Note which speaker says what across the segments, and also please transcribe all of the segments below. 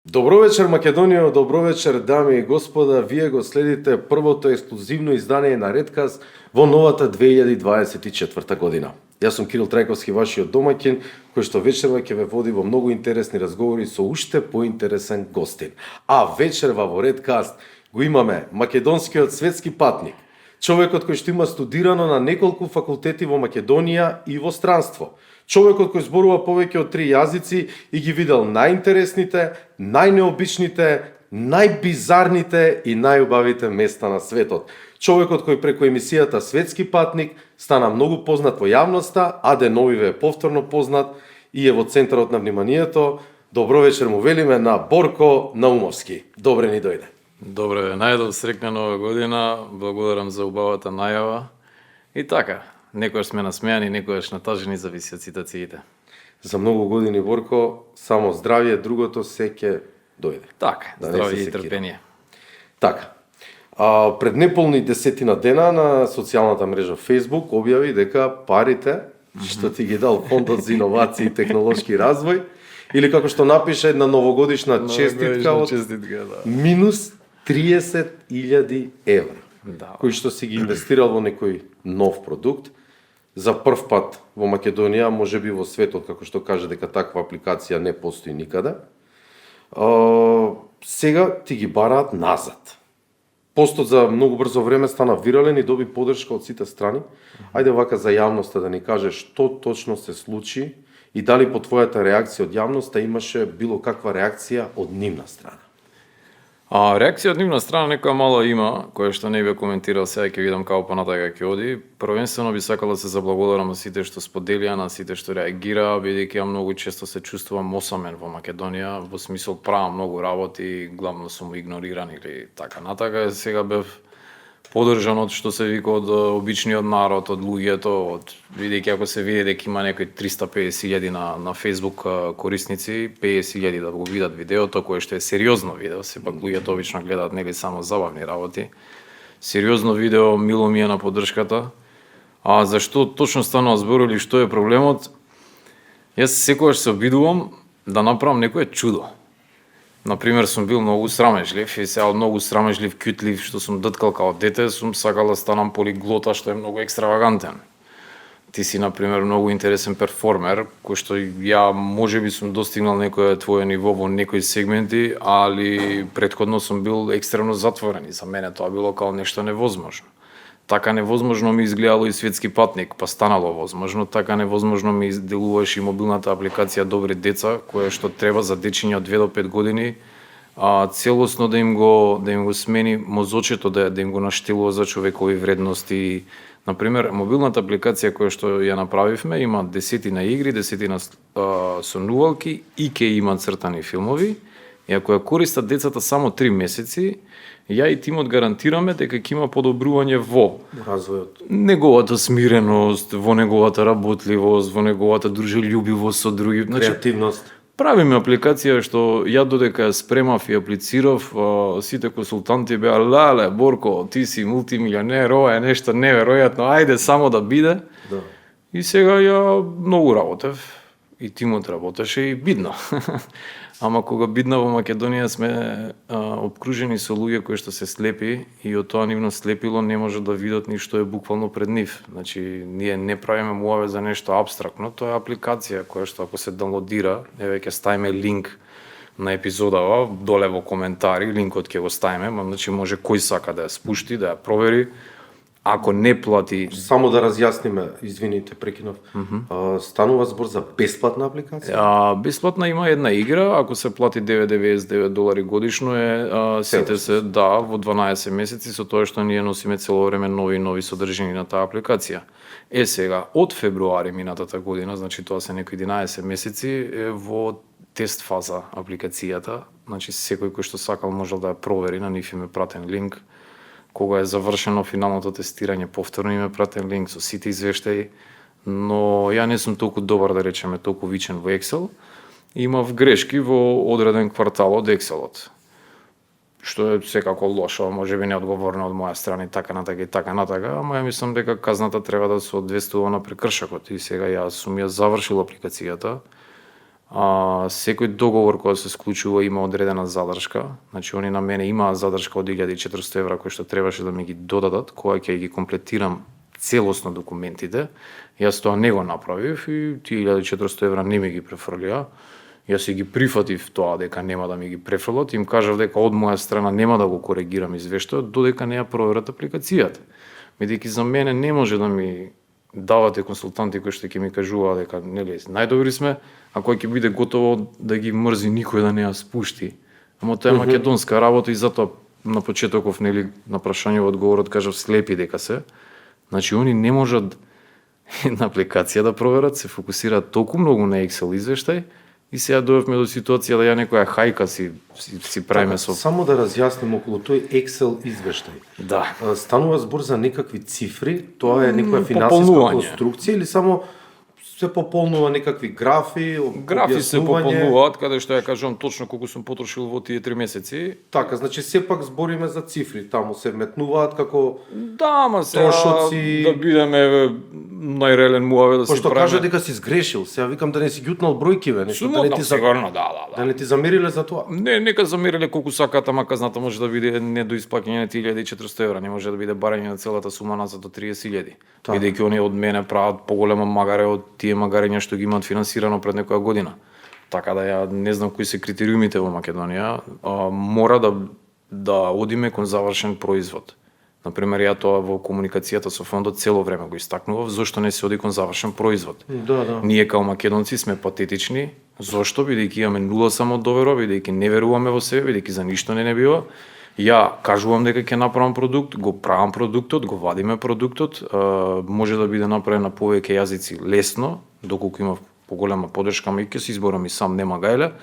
Speaker 1: Добро вечер, Македонија, добро вечер, дами и господа. Вие го следите првото ексклузивно издание на Редкаст во новата 2024 година. Јас сум Кирил Трајковски, вашиот домаќин, кој што вечерва ќе ве води во многу интересни разговори со уште поинтересен гостин. А вечерва во Редкаст го имаме македонскиот светски патник, човекот кој што има студирано на неколку факултети во Македонија и во странство. Човекот кој зборува повеќе од 3 јазици и ги видел најинтересните, најнеобичните, најбизарните и најубавите места на светот. Човекот кој преку емисијата Светски патник стана многу познат во јавноста, а деновиве е повторно познат и е во центарот на вниманието. Добро вечер му велиме на Борко Наумовски. Добре ни дојде.
Speaker 2: Добре, најдов срекна нова година, благодарам за убавата најава. И така, некојаш сме насмејани, некојаш натажени, зависи од ситуациите.
Speaker 1: За многу години, Борко, само здравје, другото се ќе дојде.
Speaker 2: Така, здравје и трпение.
Speaker 1: Така, пред неполни 10 дена на социјалната мрежа Facebook објави дека парите што ти ги дал Фондот за иновации и технолошки развој, или како што напише една новогодишна честитка од минус 30.000 евра, кои што си ги инвестирал во некој нов продукт. За прв пат во Македонија, можеби во светот, како што каже дека таква апликација не постои никаде. Сега ти ги бараат назад. Постот за многу брзо време стана вирален и доби поддршка од сите страни. Ајде вака за јавноста да ни кажеш што точно се случи и дали по твојата реакција од јавноста имаше било каква реакција од нивна страна.
Speaker 2: Реакција од нивна страна некоја мала има, која што не би коментирал сега, ќе видам како понатака ќе оди. Првенствено би сакал да се заблагодарам на сите што споделија, на сите што реагира, бидејќи ја многу често се чувствувам осамен во Македонија, во смисол правам многу работи, главно сум игнориран или така натака. Сега бев поддржан од што се вика од обичниот народ, од луѓето, бидејќи ако се види дека има некои 350.000 на Facebook корисници, 50.000 да го видат видеото, кое што е сериозно видео, сепак луѓето обично гледаат нели само забавни работи. Сериозно видео, мило ми е на поддршката. А зашто точно станува збор или што е проблемот? Јас секогаш се обидувам да направам некое чудо. Например, сум бил многу срамежлив и сега многу срамежлив, кјутлив, што сум дъткал као дете, сум сакал да станам полиглота, што е многу екстравагантен. Ти си, например, многу интересен перформер, кој што ја можеби сум достигнал некој твое ниво во некои сегменти, али претходно сум бил екстремно затворен и за мене тоа било као нешто невозможно. Така невозможно ми изгледало и Светски патник, па станало возможно. Така невозможно ми изделуваше и мобилната апликација Добри деца, која што треба за дечиња од 2 до 5 години, целосно да им го смени мозочето, да им го наштелува за човекови вредности. Например, мобилната апликација која што ја направивме има 10 игри, 10 сонувалки и ќе има цртани филмови. И ако ја користат децата само 3 месеци, ја и тимот гарантираме дека ќе има подобрување во
Speaker 1: развојот,
Speaker 2: неговата смиреност, во неговата работливост, во неговата дружелюбивост со други,
Speaker 1: креативност.
Speaker 2: Правиме апликација што ја додека ја спремав и аплицирав, сите консултанти беа леле Борко, ти си мултимилионер, ова е нешто неверојатно, ајде само да биде.
Speaker 1: Да.
Speaker 2: И сега ја многу работев и тимот работеше и бидно. Ама кога бидна во Македонија сме обкружени со луѓе кои што се слепи и од тоа нивно слепило не може да видат ни што е буквално пред нив. Значи, ние не правиме муаве за нешто абстрактно, тоа е апликација која што ако се даунлодира, еве ќе ставиме линк на епизодава доле во коментари, линкот ќе го ставиме, значи може кој сака да ја спушти, да ја провери. Ако не плати...
Speaker 1: Само да разјасниме, извините, прекинав. Станува збор за бесплатна апликација?
Speaker 2: Бесплатна има една игра, ако се плати $9.99 годишно сите се, да, во 12 месеци, со тоа што ние носиме цело време нови содржини на таа апликација. Сега, од февруари минатата година, значи тоа се некои 11 месеци, е во тест фаза апликацијата, значи секој кој што сакал можел да ја провери, на нив им е пратен линк. Кога е завршено финалното тестирање, повторно име пратен линк со сите извештаи, но ја не сум толку добар, да речеме, толку вичен во Excel. Имав грешки во одреден квартал од Excel-от, што е секако лошо, можеби неодговорно од моја страна и така натака, ама ја мислам дека казната треба да се одвестува на прекршокот и сега ја сум ја завршил апликацијата. Секој договор кој се склучува има одредена задршка. Значи, они на мене имаа задршка од 1400 евра кои што требаше да ми ги додадат, кога ќе ги комплетирам целосно документите. Јас тоа не го направив и тие 1400 евра не ми ги префрлија. Јас си ги прифатив тоа дека нема да ми ги префрлат, им кажав дека од моја страна нема да го коригирам извештајот додека не ја проверат апликацијата. Бидејќи за мене не може да ми давате консултанти кои што ќе ми кажуваат дека нели најдобри сме, а кој ќе биде готово да ги мрзи никој да не ја спушти. Ама тоа е македонска работа и затоа на почетоков нели на прашањето одговорот кажав слепи дека се. Значи они не можат една апликација да проверат, се фокусираат толку многу на Excel извештај и сега дојавме до ситуација да ја некоја хајка си правиме со.
Speaker 1: Само да разјасним околу тој Excel извештај.
Speaker 2: Да.
Speaker 1: Станува збор за некакви цифри, тоа е некоја финансиска
Speaker 2: Пополнување.
Speaker 1: конструкција или само се пополнува некакви графи,
Speaker 2: Графи се
Speaker 1: објаснување?
Speaker 2: пополнуваат, каде што ја кажувам точно колку сум потрошил во тие 3 месеци.
Speaker 1: Така, значи сепак збориме за цифри, таму се метнуваат како
Speaker 2: Да, ама сега
Speaker 1: трошоци.
Speaker 2: да бидеме најреален муаве да се
Speaker 1: пошто
Speaker 2: правиме.
Speaker 1: кажа дека си сгрешил. Сега викам да не си ѓутнал бројкиве, нешто да не ти
Speaker 2: сигурно, да.
Speaker 1: да не ти замериле за тоа.
Speaker 2: Не, нека замериле колку сакаат, ама казната може да биде недоисплаќање на 1400 евра, не може да биде барање на целата сума назад до 30.000.
Speaker 1: Така.
Speaker 2: Бидејќи они од мене прават поголема магаре од тие магарења што ги имаат финансирано пред некоја година. Така да ја не знам кои се критериумите во Македонија, мора да одиме кон завршен производ. Например, ја тоа во комуникацијата со фондот цело време го истакнував, зошто не се оди кон завршен производ.
Speaker 1: Да.
Speaker 2: Ние као македонци сме патетични, зошто? Бидејќи имаме нула самодоверба, бидејќи не веруваме во себе, бидејќи за ништо не бива. Ја кажувам дека ќе направам продукт, го правам продуктот, го вадиме продуктот, може да биде направен на повеќе јазици лесно, доколку има поголема поддршка, ама и ќе се изборам и сам, нема гајле,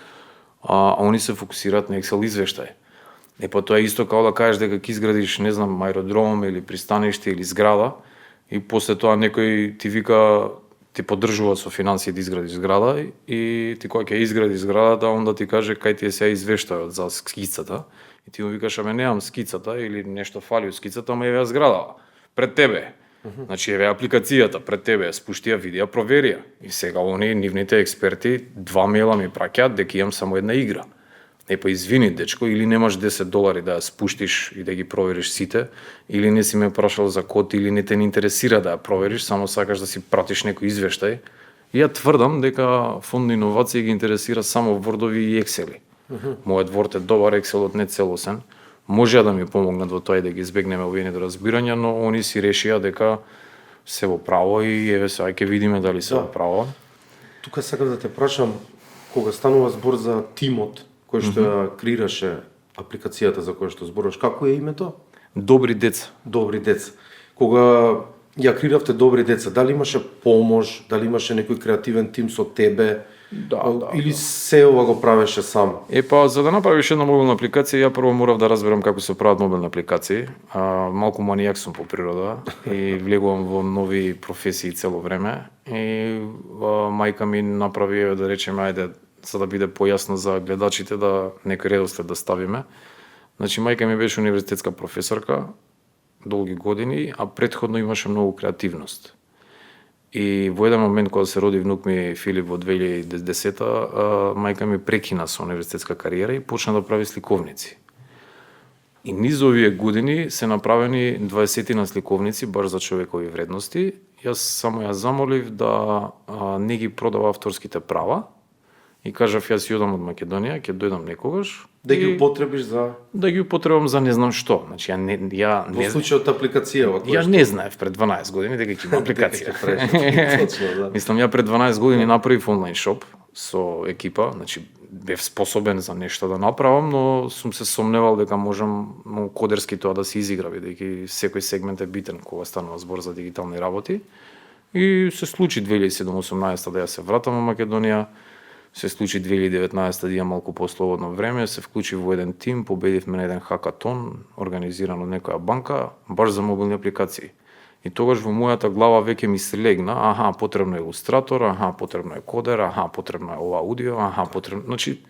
Speaker 2: а они се фокусираат на Excel извештај. Па тоа е исто као да кажеш дека ќе изградиш, не знам, аеродром или пристаниште или зграда и после тоа некој ти вика ти поддржува со финансии да изградиш зграда и ти кога ќе изградиш зградата, онда ти каже кај ти е сега извештајот за скицата и ти му викаш аме немам скицата или нешто фали од скицата, ама еве ја зградава пред тебе. Значи еве апликацијата пред тебе, спушти ја, види ја, провери ја. И сега они нивните експерти 2 мела ми праќаат дека имам само една игра. Па извини, дечко, или немаш $10 да ја спуштиш и да ги провериш сите, или не си ме прашал за код, или не те интересира да ја провериш, само сакаш да си пратиш некој извештај. И ја тврдам дека фонд на иновации ги интересира само Word-ови и Excel-и. Мојот Word е добар, Excel-от не целосен. Може да ми помогнат во тоа и да ги избегнеме овие недоразбирања, но они си решија дека се во право и еве сега ќе видиме дали се во право.
Speaker 1: Тука сакам да те прашам, кога станува збор за тимот кој што ја креираше апликацијата за која што зборуваш, како е името?
Speaker 2: Добри деца.
Speaker 1: Добри деца. Кога ја креиравте Добри деца, дали имаше помош, дали имаше некој креативен тим со тебе?
Speaker 2: Да.
Speaker 1: Или се ова го правеше сам?
Speaker 2: Па, за да направиш една мобилна апликација, ја прво морав да разберам како се прават мобилни апликации. Малку манијак сум по природа и влегувам во нови професии цело време. И мајка ми направи, да речеме, ајде, за да биде појасно за гледачите, да некој редослед да ставиме. Значи, мајка ми беше универзитетска професорка долги години, а претходно имаше многу креативност. И во еден момент кога се роди внук ми Филип во 2010-та, мајка ми прекина со универзитетска кариера и почна да прави сликовници. И низ овие години се направени 20 на сликовници баш за човекови вредности. Јас само ја замолив да не ги продава авторските права и кажав јас јодам од Македонија, ќе дојдам некогаш
Speaker 1: Да ги употребиш за...
Speaker 2: Да ги употребам за не знам што. Значи ја
Speaker 1: Во случајот апликацијава.
Speaker 2: Ја не знаев пред 12 години дека ќе има апликација.
Speaker 1: Точно, да.
Speaker 2: Мислам, ја пред 12 години направив онлайн шоп со екипа, значи бев способен за нешто да направам, но сум се сомневал дека можам кодерски тоа да се изигра, бидејќи секој сегмент е битен кога станува збор за дигитални работи. И се случи 2017-18 да ја се вратам во Македонија. Се случи 2019 да имам малку послободно време, се вклучив во еден тим, победивме на еден хакатон, организиран од некоја банка, баш за мобилни апликации. И тогаш во мојата глава веќе ми се легна, потребно е илустратор, потребно е кодер, потребно е ова аудио, потребно...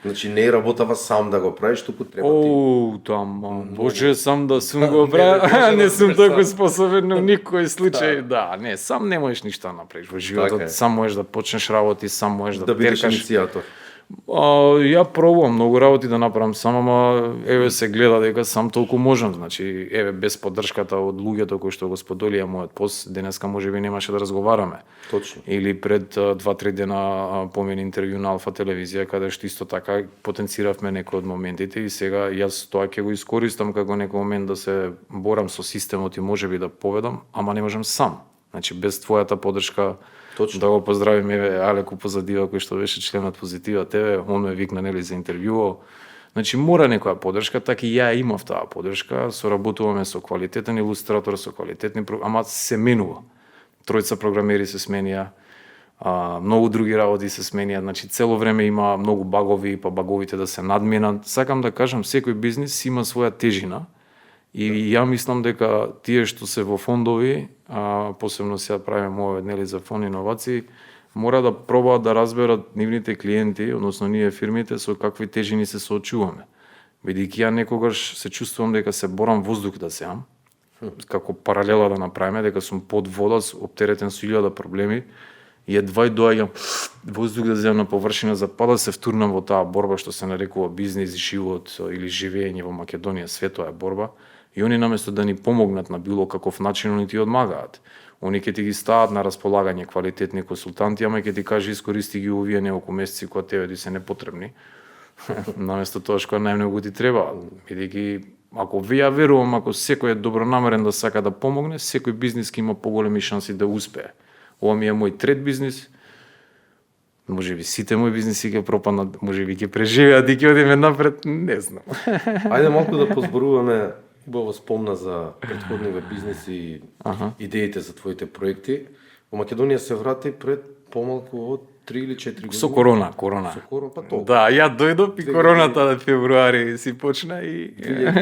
Speaker 1: Значи не работава сам да го правиш, туку треба ти...
Speaker 2: Тама, боже, сам да сум го правил, не сум толку способен на никој случај. Да, не, сам не можеш ништо да направиш во животот, сам можеш да почнеш работи, сам можеш да
Speaker 1: бидеш
Speaker 2: теркаш.
Speaker 1: иницијатор.
Speaker 2: Ја пробувам многу работи да направам сам, ама еве се гледа дека сам толку можам, значи еве без поддршката од луѓето кои што го споделија мојот пост, денеска можеби немаше да разговараме.
Speaker 1: Точно.
Speaker 2: Или пред 2-3 дена помени интервју на Алфа телевизија каде што исто така потенциравме некои од моментите и сега јас тоа ќе го искористам како некој момент да се борам со системот и можеби да победам, ама не можам сам. Значи без твојата поддршка.
Speaker 1: Точно.
Speaker 2: Да го поздравим еве Алеку Позадива кој што беше член од Позитива ТВ, он ме викна нели за интервјуо. Значи мора некоја поддршка, така и ја имав таа поддршка, соработуваме со квалитетен илустратор, со квалитетни, ама се менува. Тројца програмери се сменија, многу други работи се сменија, значи цело време има многу багови, па баговите да се надменат. Сакам да кажам, секој бизнис има своја тежина. И ја мислам дека тие што се во фондови, посебно сега правиме мојот нели за фонд иновации, мора да пробаат да разберат нивните клиенти, односно ние фирмите со какви тежини се соочуваме. Бидејќи ја некогаш се чувствувам дека се борам воздух да сеам, како паралела да направиме, дека сум под вода, оптеретен со 1000 проблеми, и едва доаѓам воздух да земам на површина за па да се втурнам во таа борба што се нарекува бизнис, живот или живење во Македонија, светова е борба. И они наместо да ни помогнат на било каков начин, они ти одмагаат. Они ќе ти ги стават на располагање квалитетни консултанти, ама ќе ти каже искористи ги овие неколку месеци кога тебе ти се непотребни. Наместо тоа што најмногу ти треба. Бидејќи ако ја верувам, ако секој е добронамерен да сака да помогне, секој бизнис ќе има поголеми шанси да успее. Ова ми е мој трет бизнис. Можеби сите мои бизниси ќе пропаднат, можеби ќе преживеат и ќе одиме напред, не знам.
Speaker 1: Ајде малку да позборуваме. Убаво спомна за претходниве бизниси и идеите за твоите проекти. Во Македонија се врати пред помалку од 3 или 4 години.
Speaker 2: Со корона.
Speaker 1: Со корона, па толку.
Speaker 2: Да, ја дојдов и короната на февруари си почна и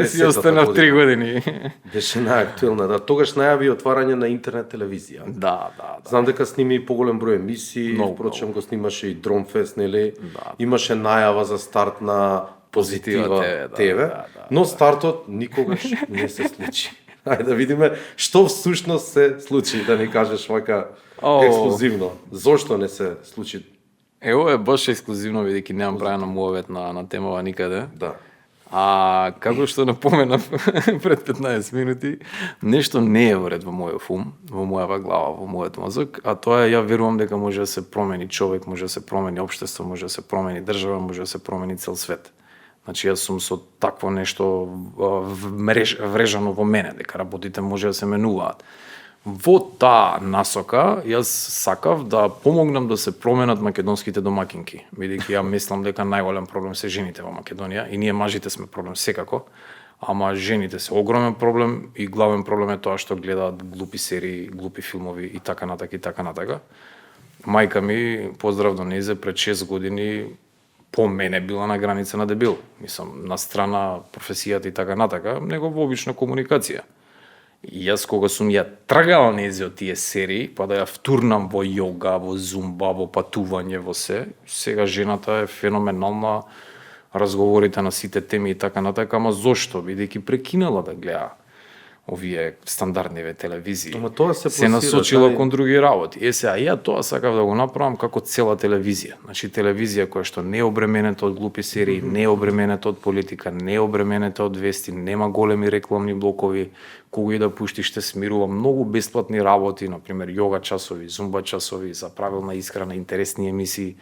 Speaker 2: си останав 3 години.
Speaker 1: Беше најактуелна, да. Тогаш најави отварање на интернет телевизија.
Speaker 2: Да.
Speaker 1: Знам дека сними и поголем број емисии, впрочем го снимаше и Дромфест, нели?
Speaker 2: Да.
Speaker 1: Имаше најава за старт на Позитива ТВ,
Speaker 2: да.
Speaker 1: но стартот никогаш не се случи. Ајде да видиме што всушност се случи, да ни кажеш вака ексклузивно. Зошто не се случи?
Speaker 2: Ова е баш ексклузивно, бидејќи немам правено муавет на темава никаде.
Speaker 1: Да.
Speaker 2: Како што напоменав пред 15 минути, нешто не е во ред во мојот ум, во мојава глава, во мојот мозок, а тоа е, ја верувам дека може да се промени човек, може да се промени општество, може да се промени држава, може да се промени цел свет. Значи јас сум со такво нешто врежано во мене, дека работите може да се менуваат. Во таа насока, јас сакав да помогнам да се променат македонските домакинки, бидејќи ја мислам дека најголем проблем се жените во Македонија и ние мажите сме проблем секако, ама жените се огромен проблем и главен проблем е тоа што гледаат глупи серии, глупи филмови и така натака. Мајка ми, поздрав до незе, пред 6 години по мене била на граница на дебил. Мислам, на страна професијата и така натака, него во обична комуникација. И јас кога сум ја тргал незе од тие серии, па да ја втурнам во јога, во зумба, во патување, во се, сега жената е феноменална, разговорите на сите теми и така натака, ама зошто? Бидејќи прекинала да гледа овие стандардниве телевизии.
Speaker 1: Ама тоа се
Speaker 2: насочила кон други работи. Сега, ја тоа сакав да го направам како цела телевизија. Значи, телевизија која што не е обременета од глупи серии, не е обременета од политика, не е обременета од вести, нема големи рекламни блокови, кога и да пуштиш те смирува, многу бесплатни работи, например, јога часови, зумба часови, за правилна исхрана, интересни емисии.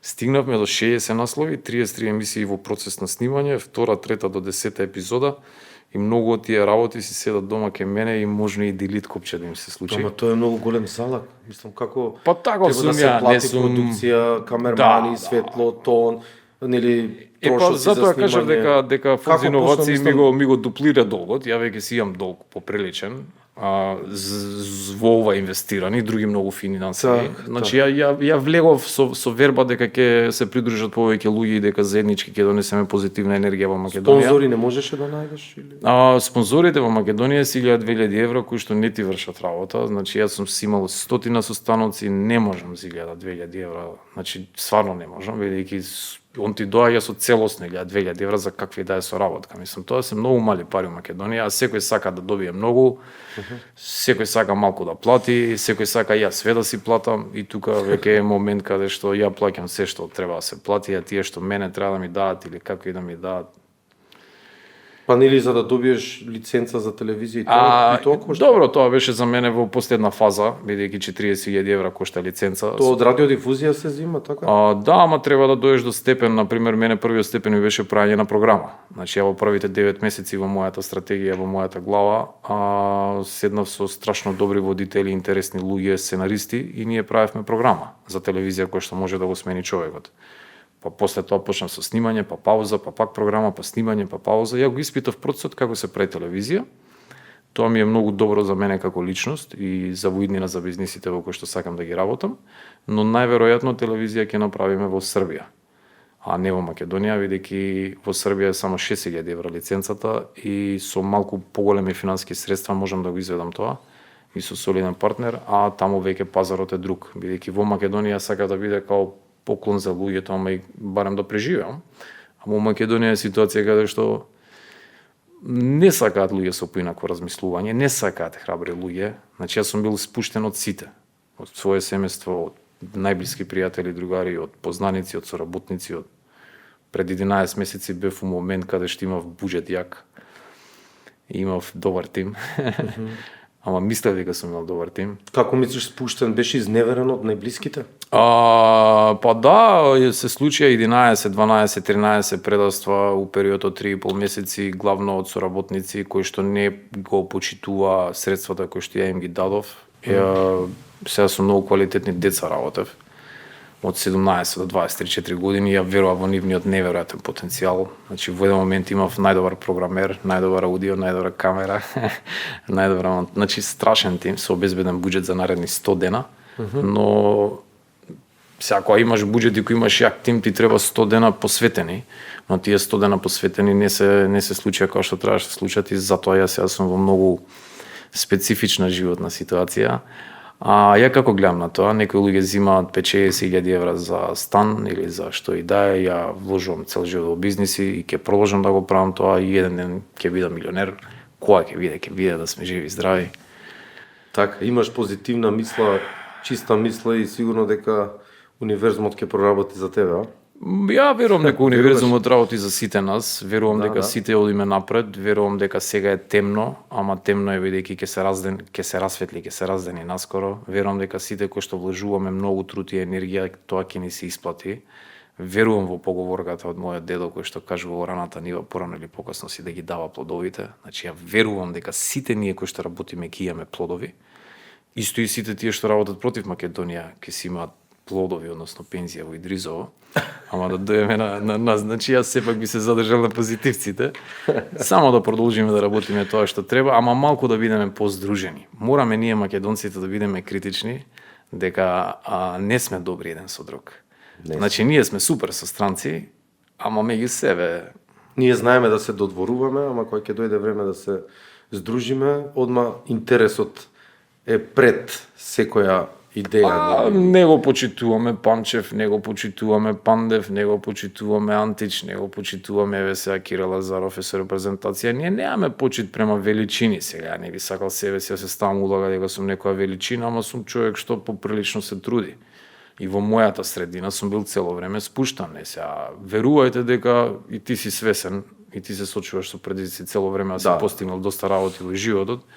Speaker 2: Стигнавме до 60 наслови, 33 емисии во процес на снимање, 2, 3 до 10 епизода. И многу од тие работи си седат дома кај мене и можно и делит копче да им се случи.
Speaker 1: Ама тоа е многу голем залак. Мислам како
Speaker 2: па тако
Speaker 1: треба да се плати продукција, камермани, светло, тон, нели трошоци за снимање.
Speaker 2: Затоа кажав дека фонд иновации ми го дуплира долгот. Ја веќе си имам долг поприличен. Во ова инвестирани, други многу финансови. Значи ја влегов со верба дека ќе се придружат повеќе луѓе и дека заеднички ќе донесеме позитивна енергија во Македонија.
Speaker 1: Спонзори не можеше да најдеш или?
Speaker 2: Спонзорите во Македонија си 2000 евро кои што не ти вршат работа. Значи јас сум си имал 100 состаноци, не можам 2000 евро. Значи стварно не можам, бидејќи он ти доаѓа со целосно 1000-2000 евра за какви да е соработка. Мислам, тоа се многу мали пари во Македонија, а секој сака да добие многу, секој сака малку да плати, секој сака ја све да си платам и тука веќе е момент каде што ја плаќам се што треба да се плати, а тие што мене треба да ми дадат или какви да ми дадат.
Speaker 1: Па нели за да добиеш лиценца за телевизија и тоа кошта?
Speaker 2: Добро, тоа беше за мене во последна фаза, бидејќи 40.000 евра кошта лиценца.
Speaker 1: Тоа од радиодифузија се зима, така?
Speaker 2: Да, ама треба да доеш до степен, например, мене првиот степен ми беше праќање на програма. Значи, ја во првите 9 месеци во мојата стратегија, во мојата глава, седнав со страшно добри водители, интересни луѓе, сценаристи и ние правевме програма за телевизија која што може да го смени човекот. Па после тоа почнав со снимање, па пауза, па пак програма, па снимање, па пауза. Ја го испитав процесот како се прави телевизија. Тоа ми е многу добро за мене како личност и за воиднина за бизнисите во кои што сакам да ги работам, но најверојатно телевизија ќе направиме во Србија, а не во Македонија, бидејќи во Србија е само 6000 евра лиценцата и со малку поголеми финансиски средства можам да го изведам тоа и со солиден партнер, а таму веќе пазарот е друг, бидејќи во Македонија сака да биде као поклон за луѓето, ама и барем да преживеам. Ама во Македонија е ситуација каде што не сакаат луѓе со поинако размислување, не сакаат храбри луѓе. Значи јас сум бил спуштен од сите, од свое семејство, од најблиски пријатели, другари, од познаници, од соработници, од пред 11 месеци бев во момент каде што имав буџет јак. Имав добар тим. Ама мислев дека сум имал добар тим.
Speaker 1: Како мислиш спуштен, беше изневерен од најблиските?
Speaker 2: Па да, се случија 11, 12, 13 предавства у период од 3,5 месеци, главно од соработници кои што не го почитува средствата кои што ја им ги дадов. Сега со многу квалитетни деца работев. Од 17 до 23-4 години ја верував во нивниот неверојатен потенцијал. Значи во еден момент имав најдобар програмер, најдобар аудио, најдобра камера, најдобра, значи страшен тим со обезбеден буџет за наредни 100 дена, но сега кога имаш буџет и кога имаш јак тим, ти треба 100 дена посветени, но тие 100 дена посветени не се случија како што требаше да се случат и затоа јас сум во многу специфична животна ситуација. А ја како гледам на тоа, некои луѓе земаат 50.000 евра за стан или за што и да е, ја вложувам цел живот во бизниси и ќе продолжам да го правам тоа и еден ден ќе бидам милионер. Кога ќе биде да сме живи и здрави.
Speaker 1: Така, имаш позитивна мисла, чиста мисла и сигурно дека универзумот ќе проработи за тебе, а?
Speaker 2: Ја верувам дека универзумот работи за сите нас, верувам дека сите одиме напред, верувам дека сега е темно, ама темно е бидејќи ќе се расветли, ќе се раздени наскоро. Верувам дека сите кои што вложуваме многу труд и енергија, тоа ќе ни се исплати. Верувам во поговорката од мојот дедо кој што кажува во раната нива порано или покасно си да ги дава плодовите. Значи ја верувам дека сите ние кои што работиме ќе имаме плодови. Исто и сите тие што работат против Македонија ќе си имаат плодови, односно пензија во Идризово. Ама да дојдеме на нас, значи јас сепак би се задржал на позитивците. Само да продолжиме да работиме тоа што треба, ама малку да бидеме поздружени. Мораме ние македонците да бидеме критични дека не сме добри еден со друг. Значи ние сме супер со странци, ама меѓу себе
Speaker 1: ние знаеме да се додворуваме, ама кога ќе дојде време да се здружиме, одма интересот е пред секоја идеја.
Speaker 2: Не го почитуваме Панчев, не го почитуваме Пандев, не го почитуваме Антич, не го почитуваме еве сега Кирил Лазаров е со репрезентација. Ние немаме почит према величини сега. Не би сакал себе си да се ставам улога дека сум некоја величина, ама сум човек што поприлично се труди. И во мојата средина сум бил цело време спуштан. Не сега верувајте дека и ти си свесен и ти се сочуваш со предизвици цело време да си постигнал доста работи во животот.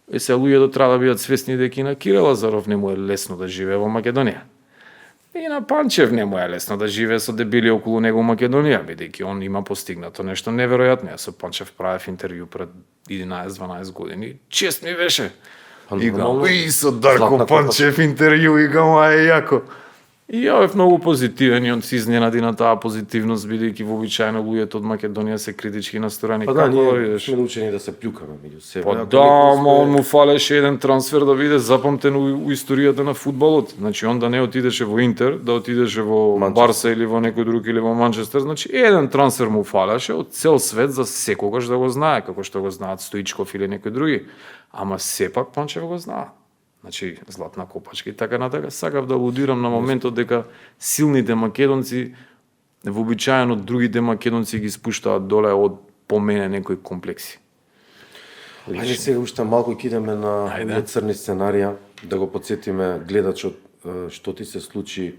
Speaker 2: И се луѓето треба да бидат свесни дека и на Кирил Лазаров не му е лесно да живее во Македонија. И на Панчев не му е лесно да живее со дебили околу него во Македонија, бидејќи он има постигнато нешто неверојатно. Јас со Панчев правев интервју пред 11-12 години. Чест ми беше. И со Дарко Панчев интервју и га е јако. И ја бев многу позитивен и он се изненади на таа позитивност, бидејќи вообичаено луѓето од Македонија се критички настроени.
Speaker 1: Па да, ние сме научени да се плюкаме меѓу себе.
Speaker 2: Па да, он му фалеше еден трансфер да биде запамтен у историјата на фудбалот. Значи он да не отидеше во Интер, да отидеше во Барса или во некој друг или во Манчестер, значи еден трансфер му фалеше од цел свет за секогаш да го знае, како што го знаат Стоичков или некој други. Ама сепак Панчев го знае. Значи, златна копачка и така натака. Сакав да алудирам на моментот дека силните македонци вообичаено другите македонци ги спуштаат доле од по мене некои комплекси.
Speaker 1: Ајде сега уште малку ќе идеме на
Speaker 2: Ајде.
Speaker 1: овие црни сценарија, да го подсетиме гледачот што ти се случи,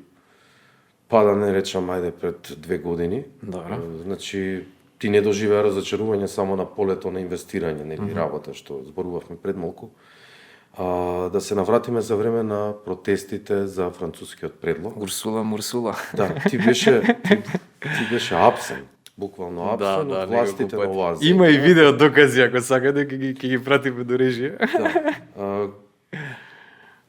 Speaker 1: па да не речам ајде пред 2 години.
Speaker 2: Добро.
Speaker 1: Значи ти не доживеа разочарување само на полето на инвестирање, нели работа што зборувавме пред малку. Да се навратиме за време на протестите за францускиот предлог.
Speaker 2: Урсула.
Speaker 1: Да, ти беше апсен, буквално апсен од властите на оваа земја.
Speaker 2: Има и видео докази, ако сакате, ќе ги пратиме до режија.
Speaker 1: Да.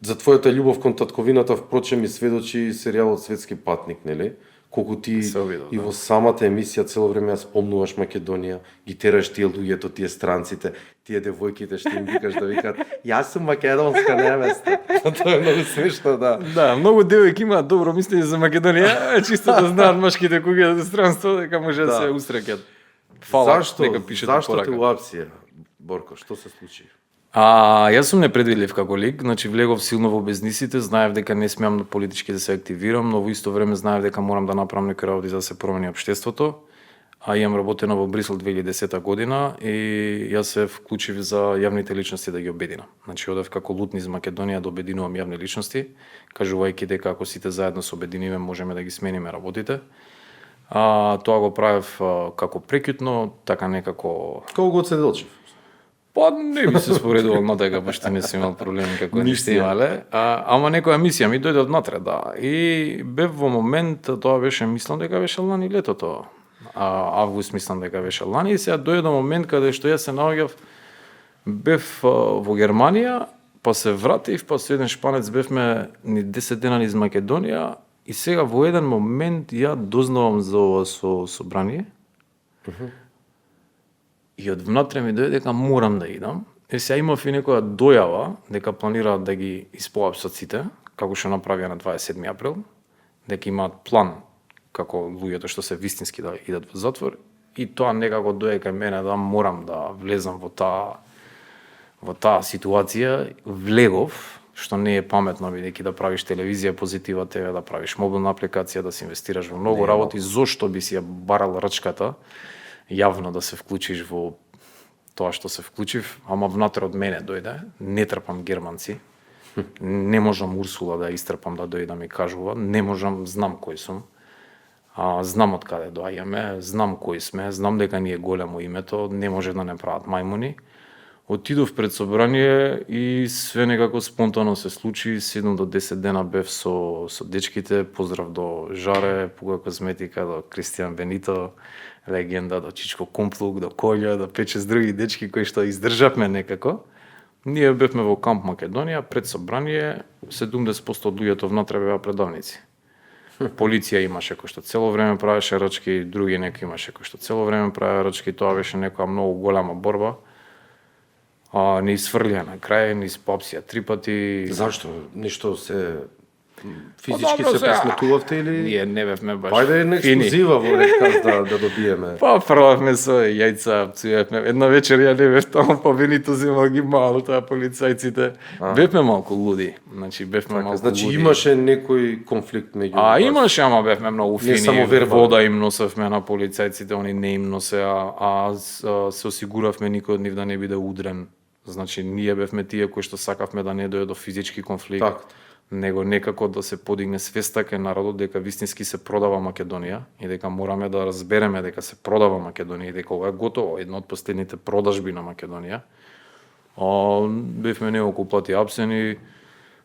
Speaker 1: За твојата љубов кон татковината, впрочем, и сведочи серијалот Светски патник, нели? Колку ти
Speaker 2: Се обидов,
Speaker 1: и
Speaker 2: да.
Speaker 1: во самата емисија цело време ја спомнуваш Македонија, ги тераш тие луѓето, тие странците, тие девојките што им викаш да викаат јас сум македонска невеста. Тоа е многу смешно, да.
Speaker 2: Да, многу девојки имаат добро мислење за Македонија, чисто да знаат машките кога идат во странство, дека може да се устрекат. Фала, нека пишете
Speaker 1: Зашто
Speaker 2: порака.
Speaker 1: те уапсија, Борко, што се случи?
Speaker 2: Јас сум непредвидлив како лик, значи влегов силно во бизнисите, знаев дека не смеам политички да се активирам, но во исто време знаев дека морам да направам некои работи за да се промени општеството. А имам работено во Брисел 2010 година и јас се вклучив за јавните личности да ги обединам. Значи одев како лут низ Македонија да обединувам јавни личности, кажувајќи дека ако сите заедно се обединиме можеме да ги смениме работите. Тоа го правев како прекјутно, така некако.
Speaker 1: Колку год се делчев?
Speaker 2: Па не би се споредувал на дека баш не сум имал проблеми како не сте имале. Ама некоја мисија ми дојде однатре, да. И бев во момент, тоа беше, мислам дека беше лани летото. Август мислам дека беше лани и сега дојде момент каде што јас се наоѓав, бев во Германија, па се вратив, па со еден шпанец бевме ни 10 дена низ Македонија и сега во еден момент ја дознавам за ова собрание. И од внатре ми дојде дека морам да идам. И сега имав и некоја дојава дека планираат да ги испоапсат сите, како што направија на 27 април, дека имаат план како луѓето што се вистински да идат во затвор. И тоа некако дојде кај мене да морам да влезам во таа ситуација. Влегов, што не е паметно бидејќи да правиш телевизија, позитива ТВ, да правиш мобилна апликација, да се инвестираш во многу работи, зошто би си ја барал рачката јавно да се вклучиш во тоа што се вклучив, ама внатре од мене дојде, не трпам германци, не можам Урсула да истрпам да дојде да ми кажува, не можам, знам кој сум, знам од каде доаѓаме, знам кои сме, знам дека ни е големо името, не може да не прават мајмуни. Отидов пред собрание и све некако спонтано се случи, 7 до 10 дена бев со дечките, поздрав до Жаре, Пуга Козметика, до Кристијан Бенито, легенда, до Чичко Кумплук, до Колја, до 5-6 други дечки кои што издржавме некако. Ние бевме во Камп Македонија, пред собрание, 70% од луѓето внатре беа предавници. Полиција имаше кој што цело време правеше рачки, други некои имаше кој што цело време правеше рачки, тоа беше некоја многу голема борба. Ни сврлија на крај, ни спапсија 3 пати.
Speaker 1: Зашто? Ништо се физички
Speaker 2: добро,
Speaker 1: се пресметувавте или?
Speaker 2: Ние не бевме баш.
Speaker 1: Ајде една ексклузива во Редкаст да добиеме.
Speaker 2: Па фрлавме со јајца, пцуевме. Една вечер ја не бев таму, па Бенито земал ги мал таа полицајците. Бевме малку луди. Значи бевме малку
Speaker 1: Значи
Speaker 2: луди.
Speaker 1: имаше некој конфликт меѓу вас?
Speaker 2: Имаше, ама бевме многу фини.
Speaker 1: само вербален.
Speaker 2: Вода им носевме на полицајците, они не им носеа, се осигуравме никој од нив да не биде удрен. Значи, ние бевме тие кои што сакавме да не дојде до физички конфликт,
Speaker 1: Така.
Speaker 2: него некако да се подигне свеста кај народот дека вистински се продава Македонија и дека мораме да разбереме дека се продава Македонија и дека ова е готово, една од последните продажби на Македонија. Бевме неколку пати апсени,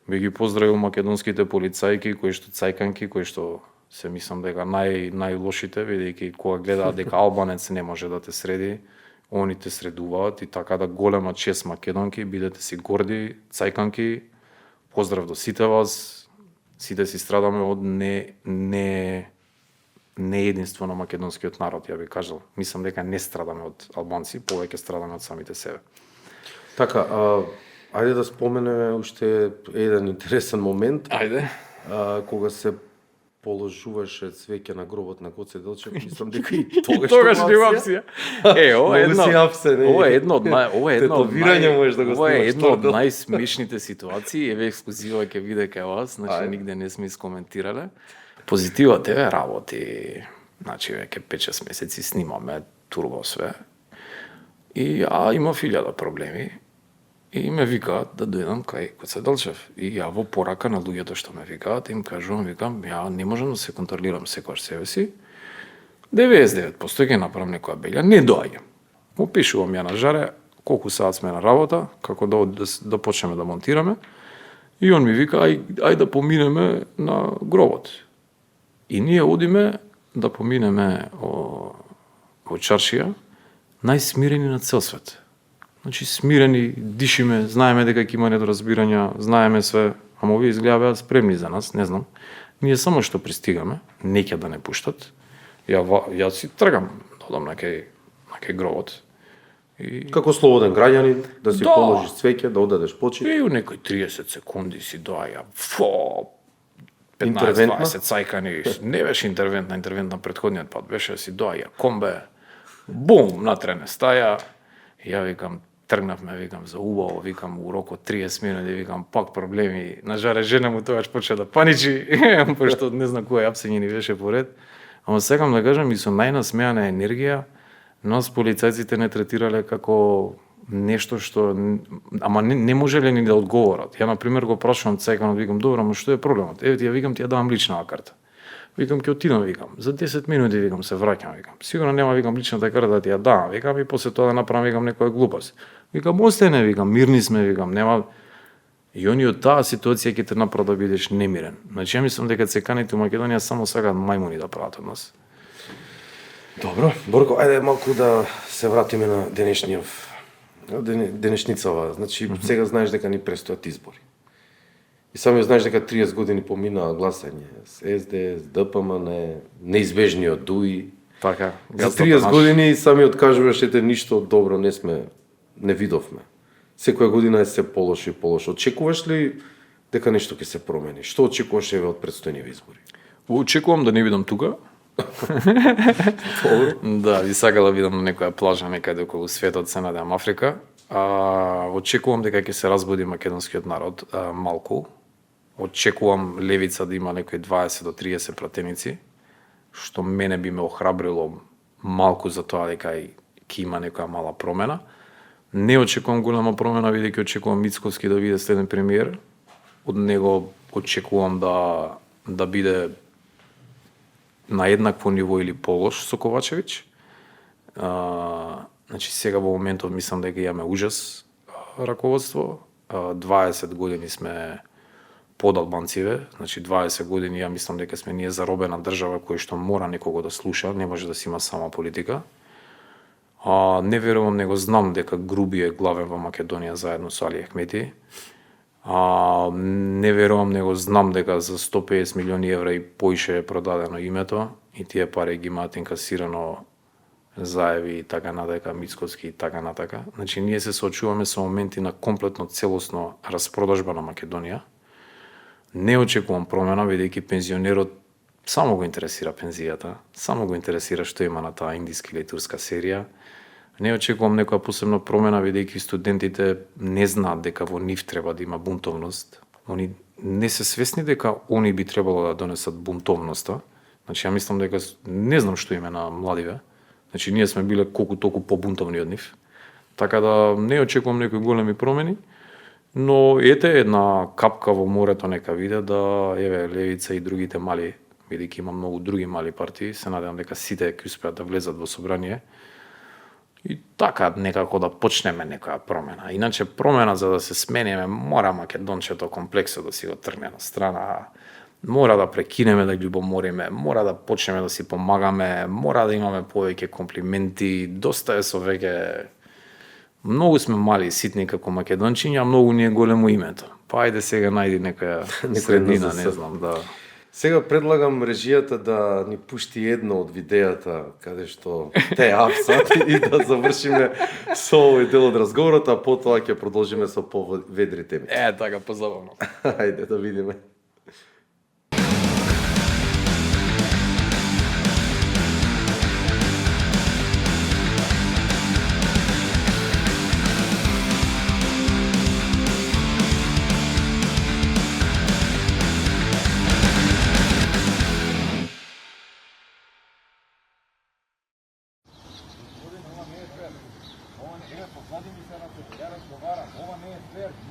Speaker 2: би ги поздравил македонските полицајки кои што цајканки, кои што се мислам дека најлошите, бидејќи кога гледаат дека албанец не може да те среди, они те средуваат и така да голема чест македонки, бидете си горди, цајканки, поздрав до сите вас, сите си страдаме од не единство на македонскиот народ, ја би кажал. Мислам дека не страдаме од албанци, повеќе страдаме од самите себе.
Speaker 1: Така, ајде да споменеме уште еден интересен момент.
Speaker 2: Ајде.
Speaker 1: Кога се положуваше цвеќе на гробот на Гоце Делчев, мислам дека и тогаш
Speaker 2: Тогаш не вапсија. Ова е едно од
Speaker 1: Тетовирање можеш да го
Speaker 2: ова е
Speaker 1: снимаш,
Speaker 2: едно од
Speaker 1: тоа.
Speaker 2: најсмешните ситуации, еве ексклузива ќе биде кај вас, значи
Speaker 1: Ајде.
Speaker 2: нигде не сме искоментирале. Позитива ТВ работи Значи веќе 5-6 месеци снимаме турбо све. И ја имав 1000 проблеми. И ме викаат да дојдам кај Коце Делчев. И ја во порака на луѓето што ме викаат, им кажувам, ја не можам да се контролирам секогаш себе си. 99% ќе направам некоја белја, не доаѓам. Му пишувам ја на Жаре, колку саат сме на работа, како да почнеме да монтираме. И он ми вика, ај да поминеме на гробот. И ние одиме да поминеме во чаршија, најсмирени на цел свет. Значи смирени, дишиме, знаеме дека ќе има недоразбирања, знаеме све, ама овие изгледа беа спремни за нас, не знам. Ние само што пристигаме, неќе да не пуштат. Ја си тргам, додам на кај гробот. И
Speaker 1: Како слободен граѓанин, да си
Speaker 2: Да.
Speaker 1: положиш цвеќе, да одадеш почит.
Speaker 2: И у некои 30 секунди си доаѓа фо 15-20
Speaker 1: Интервентна?
Speaker 2: цајкани. Не беше интервентна претходниот пат, беше да си доаѓа комбе, бум, натрене стаја. И ја викам, тргнавме, викам, за убаво, викам, у рок од 30 минути, викам, пак проблеми. На Жаре жена му тогаш почна да паничи, пошто не знам кој апсење ни беше поред. Ама сакам да кажам, и со најнасмеана енергија, нас полицајците не третирале како нешто што ама не можеле ни да одговорат. Ја на пример го прашувам цеканот, викам, добро, ама што е проблемот? Еве ти ја викам, ти ја давам лична карта. Викам, ќе отидам, викам, за 10 минути, викам, се враќам, викам. Сигурно нема, викам, личната карта да ти ја дам, викам, и после тоа да направам, викам, некоја глупост. Викам, остане, викам, мирни сме, викам, нема. И они од таа ситуација ќе те направат да бидеш немирен. Значи, ја мислам дека цеканите у Македонија само сакаат мајмуни да прават од нас.
Speaker 1: Добро, Борко, ајде малку да се вратиме на денешницава. Значи, сега знаеш дека ни престојат избори. И сами знаеш дека 30 години поминаа гласање с СДС, ДПМН, неизбежниот ДУИ.
Speaker 2: Така.
Speaker 1: За 30 години сами откажуваш, ете, ништо добро не видовме. Секоја година е се полошо и полошо. Очекуваш ли дека нешто ќе се промени? Што очекуваш еве од предстојниве избори?
Speaker 2: Очекувам да не видам тука. Да, би сакала видам на некоја плажа некаде околу светот, се надевам Африка. Очекувам дека ќе се разбуди македонскиот народ малку. Очекувам левица да има некои 20 до 30 пратеници, што мене би ме охрабрило малку за тоа дека ќе има некоја мала промена. Не очекувам голема промена, бидејќи очекувам Мицковски да биде следен премиер. Од него очекувам да биде на еднакво ниво или полош со Ковачевиќ. Значи сега во моментов мислам дека имаме ужас раководство. 20 години сме под албанциве, значи 20 години ја мислам дека сме ние заробена држава која што мора некого да слуша, не може да си има сама политика. Не верувам, него знам дека Груби е главен во Македонија заедно со Али Ахмети. Не верувам, него знам дека за 150 милиони евра и поише е продадено името и тие пари ги имаат инкасирано заеви и така натака, Мицковски и така натака. Значи ние се соочуваме со моменти на комплетно целосно распродажба на Македонија. Не очекувам промена, бидејќи пензионерот само го интересира пензијата, само го интересира што има на таа индиска или турска серија. Не очекувам некоја посебна промена, бидејќи студентите не знаат дека во нив треба да има бунтовност. Они не се свесни дека они би требало да донесат бунтовноста. Значи, ја мислам дека не знам што име на младиве. Значи, ние сме биле колку толку побунтовни од нив. Така да не очекувам некои големи промени, но ете една капка во морето нека виде да еве левица и другите мали, бидејќи има многу други мали партии, се надевам дека сите ќе успеат да влезат во собрание. И така некако да почнеме некоја промена. Иначе промена за да се смениме, мора македончето комплексот да си го тргне на страна. Мора да прекинеме да љубомориме, мора да почнеме да си помагаме, мора да имаме повеќе комплименти, доста е со веќе. Многу сме мали, ситни како македончиња, а многу ни е големо името. Па ајде сега најди некоја среднина, не знам, да.
Speaker 1: Сега предлагам режијата да ни пушти едно од видеата каде што те апсат и да завршиме со овој дел од разговорот, а потоа ќе продолжиме со поведри теми.
Speaker 2: Така, позабавно.
Speaker 1: Ајде да видиме.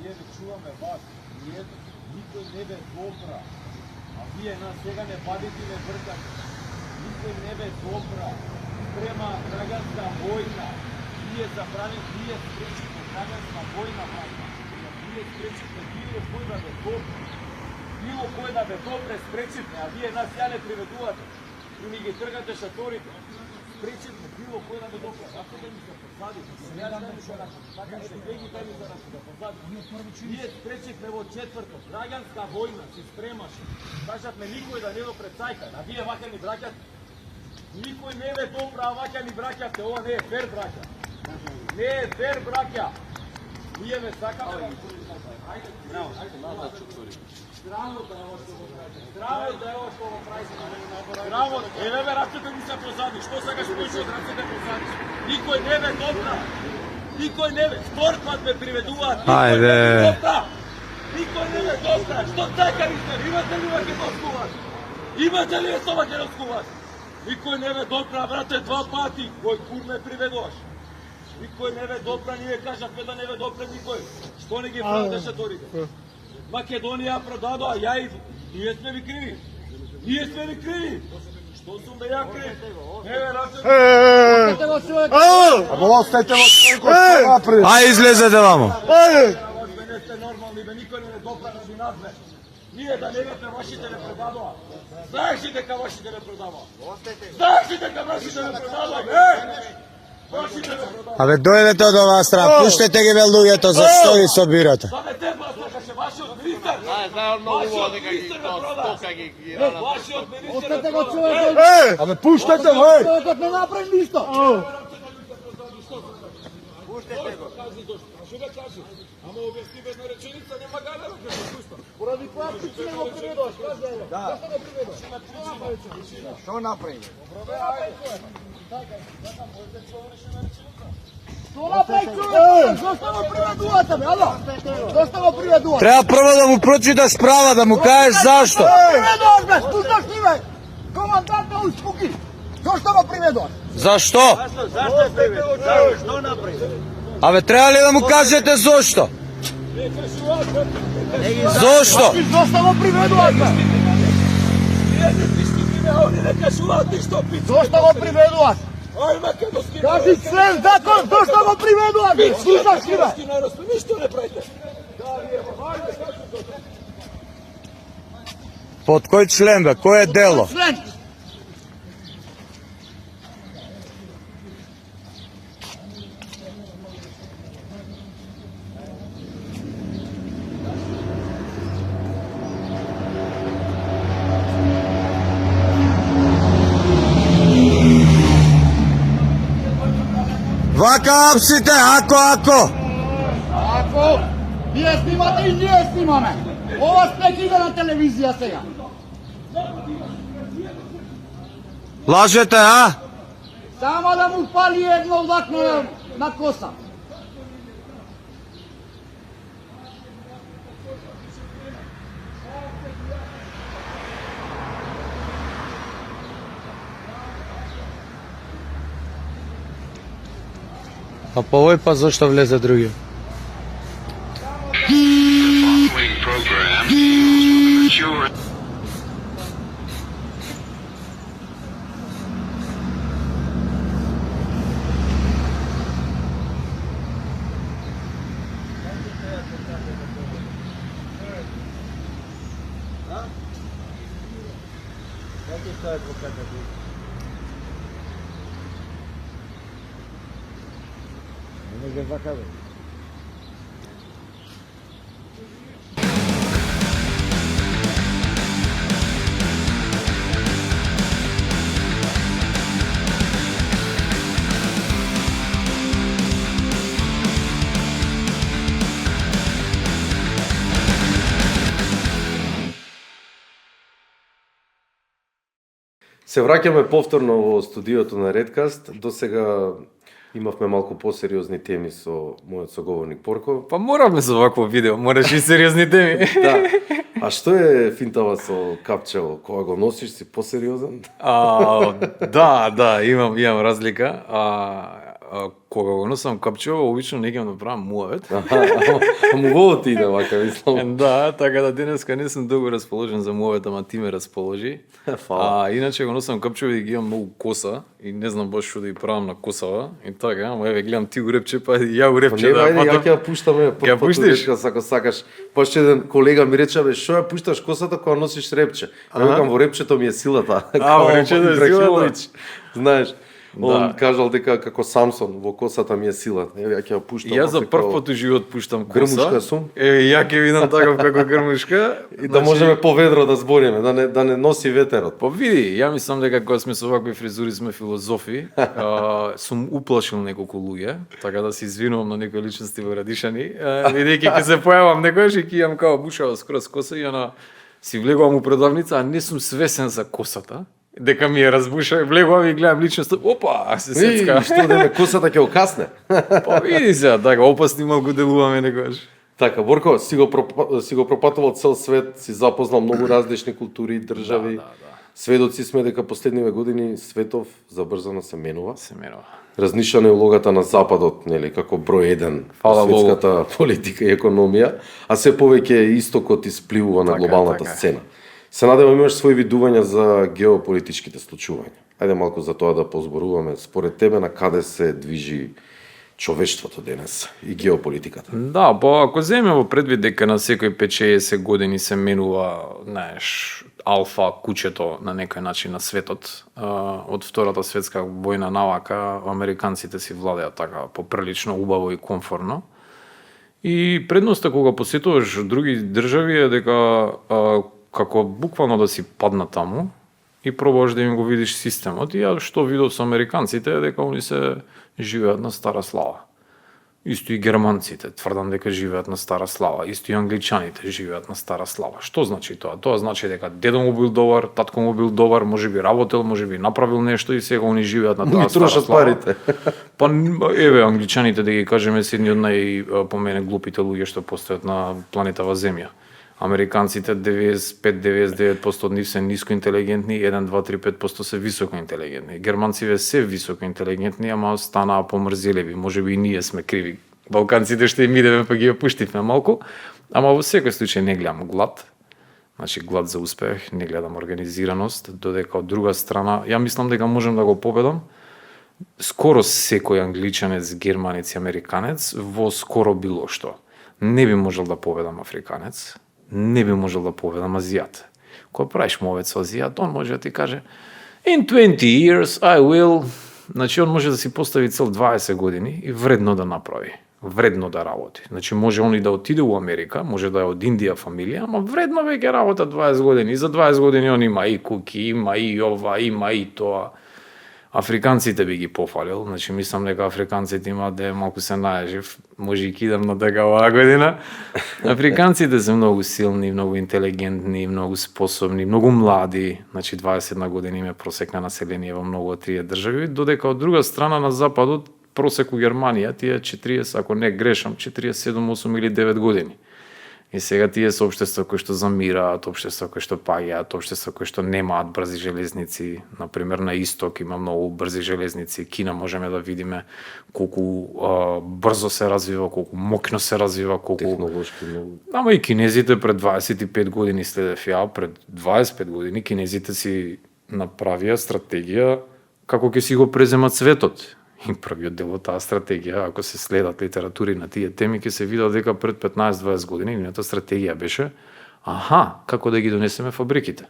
Speaker 3: ние ве чуваме вас, никој не ве добра, а вие нас сега не падите и не бркате. Никој не ве добра, спрема граѓанска војна, вие спречите граѓанска војна, брата. Вие спречите било кој да ве добре. Било кој да ве добре спречите, а вие нас ја не приведувате. И ни ги тргате шаторите. Спречите било кој да ве добре. Ако да ми се посадите, ја да ми се ракате, така ете, беги да ми се ракате, да посадите. Ние спречихме во четврток, граѓанска војна се спремаше. Кажавме никој да не го прецајка, а вие вака ни браќате. Никој не ве добра, а вака ни браќате, ова не е фер, браќа. Не е фер, браќа. Ние ве сакаме. Ајде, Срамота е ова што го правите. Срамота е ова што го правите. Срамота. Еве бе, рацете ми се позади. Што сакаш појши од рацете позади? Никој не ве добра. Никој не ве. Втор пат ме приведуваат.
Speaker 4: Ајде.
Speaker 3: Никој не ве добра. Што така нисте? Имате ли македонскуваш? Имате ли со македонскуваш? Никој не ве добра, брате, два пати. Кој кур ме приведуваш? Никој не ве добра, ние кажавме да не ве добре никој. Што не ги правите шаторите? Македонија продадоа, ја и ние сме ви криви. Ние сме ви криви. Што сум бе ја крив? Еве, раче.
Speaker 5: Або остајте во кој напред.
Speaker 4: Ај излезете вамо.
Speaker 3: Ве не сте нормални, бе, никој не ве добра да ви назме. Ние да не вете вашите не продадоа. Знаеш ли дека вашите не продаваа? Знаеш ли дека вашите не продадоа? Вашите не продадоа.
Speaker 4: Абе дојдете од оваа страна, пуштете ги бе луѓето, зашто ги собирате?
Speaker 3: Да ме те сакаше вашиот министер. Вашиот министер ме прода. Вашиот министер.
Speaker 6: Остате го човекот.
Speaker 5: Абе пуштете го, еј.
Speaker 6: Човекот не направи ништо.
Speaker 3: Пуштете го. Кажи зошто. А што да кажи? Ама објасни без на реченица, нема галера ќе се пушта.
Speaker 6: Поради која причина го приведош? Кажи, ево. Зашто го приведош?
Speaker 5: Што направи?
Speaker 6: Што направи човекот? Зашто го приведувате, бе? Ало? Зашто го приведувате?
Speaker 4: Треба прво да му прочиташ права, да му кажеш зашто.
Speaker 6: Приведуваш, бе, спушташ ли, бе? Командант да успуки. Зашто го приведуваш?
Speaker 4: Зашто?
Speaker 3: Зашто е приведуваш? Што направи?
Speaker 4: Абе треба ли да му кажете зошто? Зошто?
Speaker 6: Зашто го приведуваш, бе?
Speaker 3: Они не кажуваат ништо пицу.
Speaker 6: Зашто го приведуваш?
Speaker 3: Ај македонски.
Speaker 6: Кажи член закон, зашто го приведуваш, бе? Слушаш ли, бе?
Speaker 3: Ништо не правите. Да, вие, ајде, кажи зашто.
Speaker 4: Под кој член бе? Кој е дело?
Speaker 6: Член.
Speaker 4: Вака апсите, ако.
Speaker 6: Ако вие снимате и ние снимаме. Ова спек иде на телевизија сега.
Speaker 4: Лажете, а?
Speaker 6: Само да му пали едно влакно на коса.
Speaker 4: А по овој па зашто влезе други?
Speaker 7: following program is mature.
Speaker 1: Се враќаме повторно во студиото на Redcast. До сега имавме малку посериозни теми со мојот соговорник Порко.
Speaker 2: Па моравме за вакво видео, мораш и сериозни теми.
Speaker 1: Да. А што е финтава со капчево? Кога го носиш си посериозен?
Speaker 2: Да, имам разлика. кога го носам капчево, обично не ќе да правам муавет.
Speaker 1: Му во ти иде вака, мислам.
Speaker 2: Да, така да денеска не сум долго расположен за муавет, ама ти ме расположи.
Speaker 1: Фала.
Speaker 2: Иначе го носам капчево и ги имам многу коса и не знам баш што да и правам на косава. И така, ама еве гледам ти го репче, па и ја го репче
Speaker 1: Не,
Speaker 2: да
Speaker 1: ајде, ја
Speaker 2: фатам.
Speaker 1: ќе ја пуштаме.
Speaker 2: Ќе ја пуштиш?
Speaker 1: Ако сакаш. Баш еден колега ми рече, бе, што ја пушташ косата кога носиш репче? Ја викам, во репчето ми е силата.
Speaker 2: Во репчето е
Speaker 1: Ибрахимович, знаеш. Он
Speaker 2: Да.
Speaker 1: кажал дека како Самсон, во косата ми е силата. Еве, ја ќе ја пуштам.
Speaker 2: Јас за
Speaker 1: оце
Speaker 2: прв
Speaker 1: како-
Speaker 2: пат у живот пуштам коса.
Speaker 1: Грмушка сум.
Speaker 2: Ја ќе видам таков како грмушка.
Speaker 1: И да можеме поведро да збориме, да не носи ветерот.
Speaker 2: Па види, ја мислам дека кога сме со вакви фризури сме филозофи, сум уплашил неколку луѓе, така да се извинувам на некои личности во Радишани, бидејќи ќе се појавам некојаш и ќе имам као бушава скроз коса и она си влегувам у продавница, а не сум свесен за косата, дека ми ја разбуша, влегувам и гледам личност, опа, се сецка.
Speaker 1: Што да ме косата ќе окасне.
Speaker 2: Па види се, така опасни малку делуваме некојаш.
Speaker 1: Така, Борко, си го пропатувал цел свет, си запознал многу различни култури и држави. Сведоци сме дека последниве години светов забрзано се менува.
Speaker 2: Се менува.
Speaker 1: Разнишана е улогата на Западот, нели, како број еден
Speaker 2: Фала
Speaker 1: во светската политика и економија, а се повеќе истокот испливува на
Speaker 2: Така,
Speaker 1: глобалната
Speaker 2: така е.
Speaker 1: сцена. Се надевам имаш свои видувања за геополитичките случувања. Ајде малку за тоа да позборуваме. Според тебе на каде се движи човештвото денес и геополитиката?
Speaker 2: Да, па ако земеме во предвид дека на секој 5-60 години се менува, знаеш, алфа кучето на некој начин на светот, од Втората светска војна навака, американците си владеат така поприлично убаво и комфорно. И предноста кога посетуваш други држави е дека како буквално да си падна таму и пробуваш да им го видиш системот. И ја што видов со американците е дека они се живеат на стара слава. Исто и германците тврдам дека живеат на стара слава, исто и англичаните живеат на стара слава. Што значи тоа? Тоа значи дека дедо му бил добар, татко му бил добар, можеби работел, можеби направил нешто и сега они живеат на
Speaker 1: Му
Speaker 2: таа
Speaker 1: ги
Speaker 2: стара
Speaker 1: трошат
Speaker 2: слава.
Speaker 1: парите.
Speaker 2: Па еве англичаните да ги кажеме се едни од по мене глупите луѓе што постојат на планетава Земја. Американците 95-99% од нив се ниско интелигентни, 1-2-3-5% се високо интелигентни. Германците се високо интелигентни, ама станаа помрзелеви. Можеби и ние сме криви. Балканците што им идеме па ги ја пуштивме малку, ама во секој случај не гледам глад. Значи глад за успех, не гледам организираност, додека од друга страна, ја мислам дека можам да го победам. Скоро секој англичанец, германец и американец во скоро било што. Не би можел да победам африканец, не би можел да победам азијат. Кога правиш мовет со азијат, он може да ти каже in 20 years I will. Значи он може да си постави цел 20 години и вредно да направи, вредно да работи. Значи може он и да отиде у Америка, може да е од Индија фамилија, ама вредно веќе работа 20 години. И за 20 години он има и куки, има и ова, има и тоа. Африканците би ги пофалил, значи мислам дека африканците имаат да е малку се најажив, може и кидам на дека оваа година. Африканците се многу силни, многу интелигентни, многу способни, многу млади, значи 21 години им е просек на население во многу од тие држави, додека од друга страна на западот просек у Германија тие 40, ако не грешам, 47, 8 или 9 години. И сега тие се општества кои што замираат, општества кои што паѓаат, општества кои што немаат брзи железници. Например, на исток има многу брзи железници. Кина можеме да видиме колку брзо се развива, колку мокно се развива, колку...
Speaker 1: Технолошки многу.
Speaker 2: Ама и кинезите пред 25 години следев ја, пред 25 години кинезите си направија стратегија како ќе си го преземат светот. И првиот дел од таа стратегија, ако се следат литератури на тие теми, ќе се видат дека пред 15-20 години нивната стратегија беше како да ги донесеме фабриките.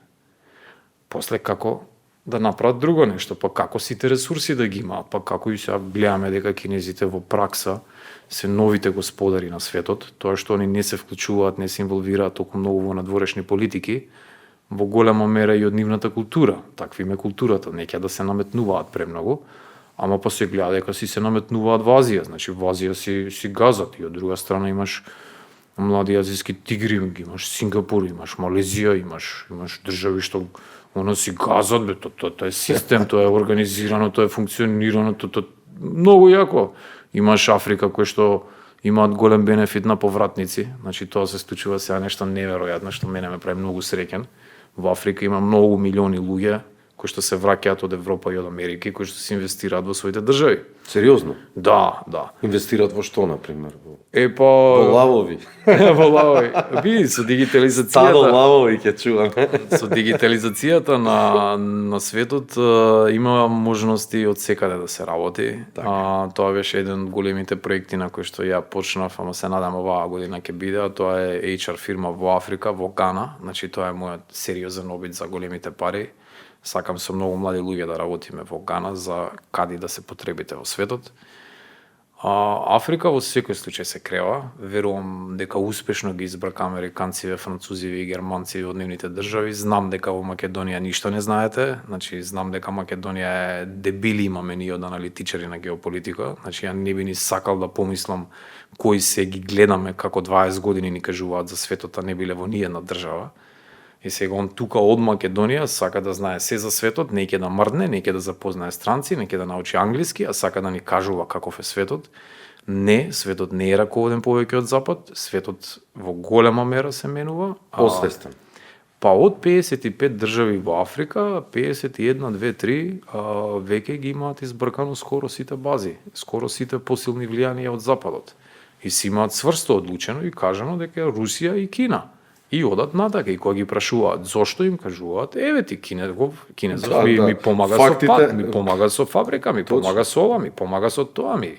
Speaker 2: После како да направат друго нешто, па како сите ресурси да ги имаат, па како и сега гледаме дека кинезите во пракса се новите господари на светот, тоа што они не се вклучуваат, не се инволвираат толку многу во надворешни политики, во голема мера и од нивната култура. Такви им е културата, не ќе да се наметнуваат премногу, ама па се гледа дека си се наметнуваат во Азија, значи во Азија си газат и од друга страна имаш млади азиски тигри, имаш Сингапур, имаш Малезија, имаш држави што оно си газат, бе, тоа е систем, тоа е организирано, тоа е функционирано, тоа многу јако. Имаш Африка кој што имаат голем бенефит на повратници, значи тоа се случува сега нешто неверојатно што мене ме прави многу среќен. Во Африка има многу милиони луѓе кои што се враќаат од Европа и од Америка, и кои што се инвестираат во своите држави.
Speaker 1: Сериозно?
Speaker 2: Да, да.
Speaker 1: Инвестираат во што, например?
Speaker 2: Е па
Speaker 1: Во лавови.
Speaker 2: во лавови. Види со
Speaker 1: Стадо
Speaker 2: дигитализацијата.
Speaker 1: лавови ќе чувам.
Speaker 2: Со дигитализацијата на светот има можности од секаде да се работи. Тоа беше еден од големите проекти на кои што ја почнав, ама се надам оваа година ќе биде, а тоа е HR фирма во Африка, во Гана. Значи тоа е мојот сериозен обид за големите пари. Сакам со многу млади луѓе да работиме во Гана за кади да се потребите во светот. Африка во секој случај се крева. Верувам дека успешно ги избрака американциве, французиве и германци од нивните држави. Знам дека во Македонија ништо не знаете. Значи, знам дека Македонија е дебили имаме ние од аналитичари на геополитика. Значи, ја не би ни сакал да помислам кои се ги гледаме како 20 години ни кажуваат за светот, а не биле во ниедна држава. И сега он тука од Македонија сака да знае се за светот, не ќе да мрдне, не ќе да запознае странци, не ќе да научи англиски, а сака да ни кажува каков е светот. Не, светот не е раководен повеќе од Запад, светот во голема мера се менува.
Speaker 1: Освестен.
Speaker 2: Па од 55 држави во Африка, 51, 2, 3, веќе ги имаат избркано скоро сите бази, скоро сите посилни влијанија од Западот. И си имаат цврсто одлучено и кажано дека Русија и Кина. И одат натака, и кога ги прашуваат зошто, им кажуваат, еве ти Кинезов ми помага
Speaker 1: Фактите...
Speaker 2: ми помага со фабрика, ми помага со ова, ми помага со тоа ми.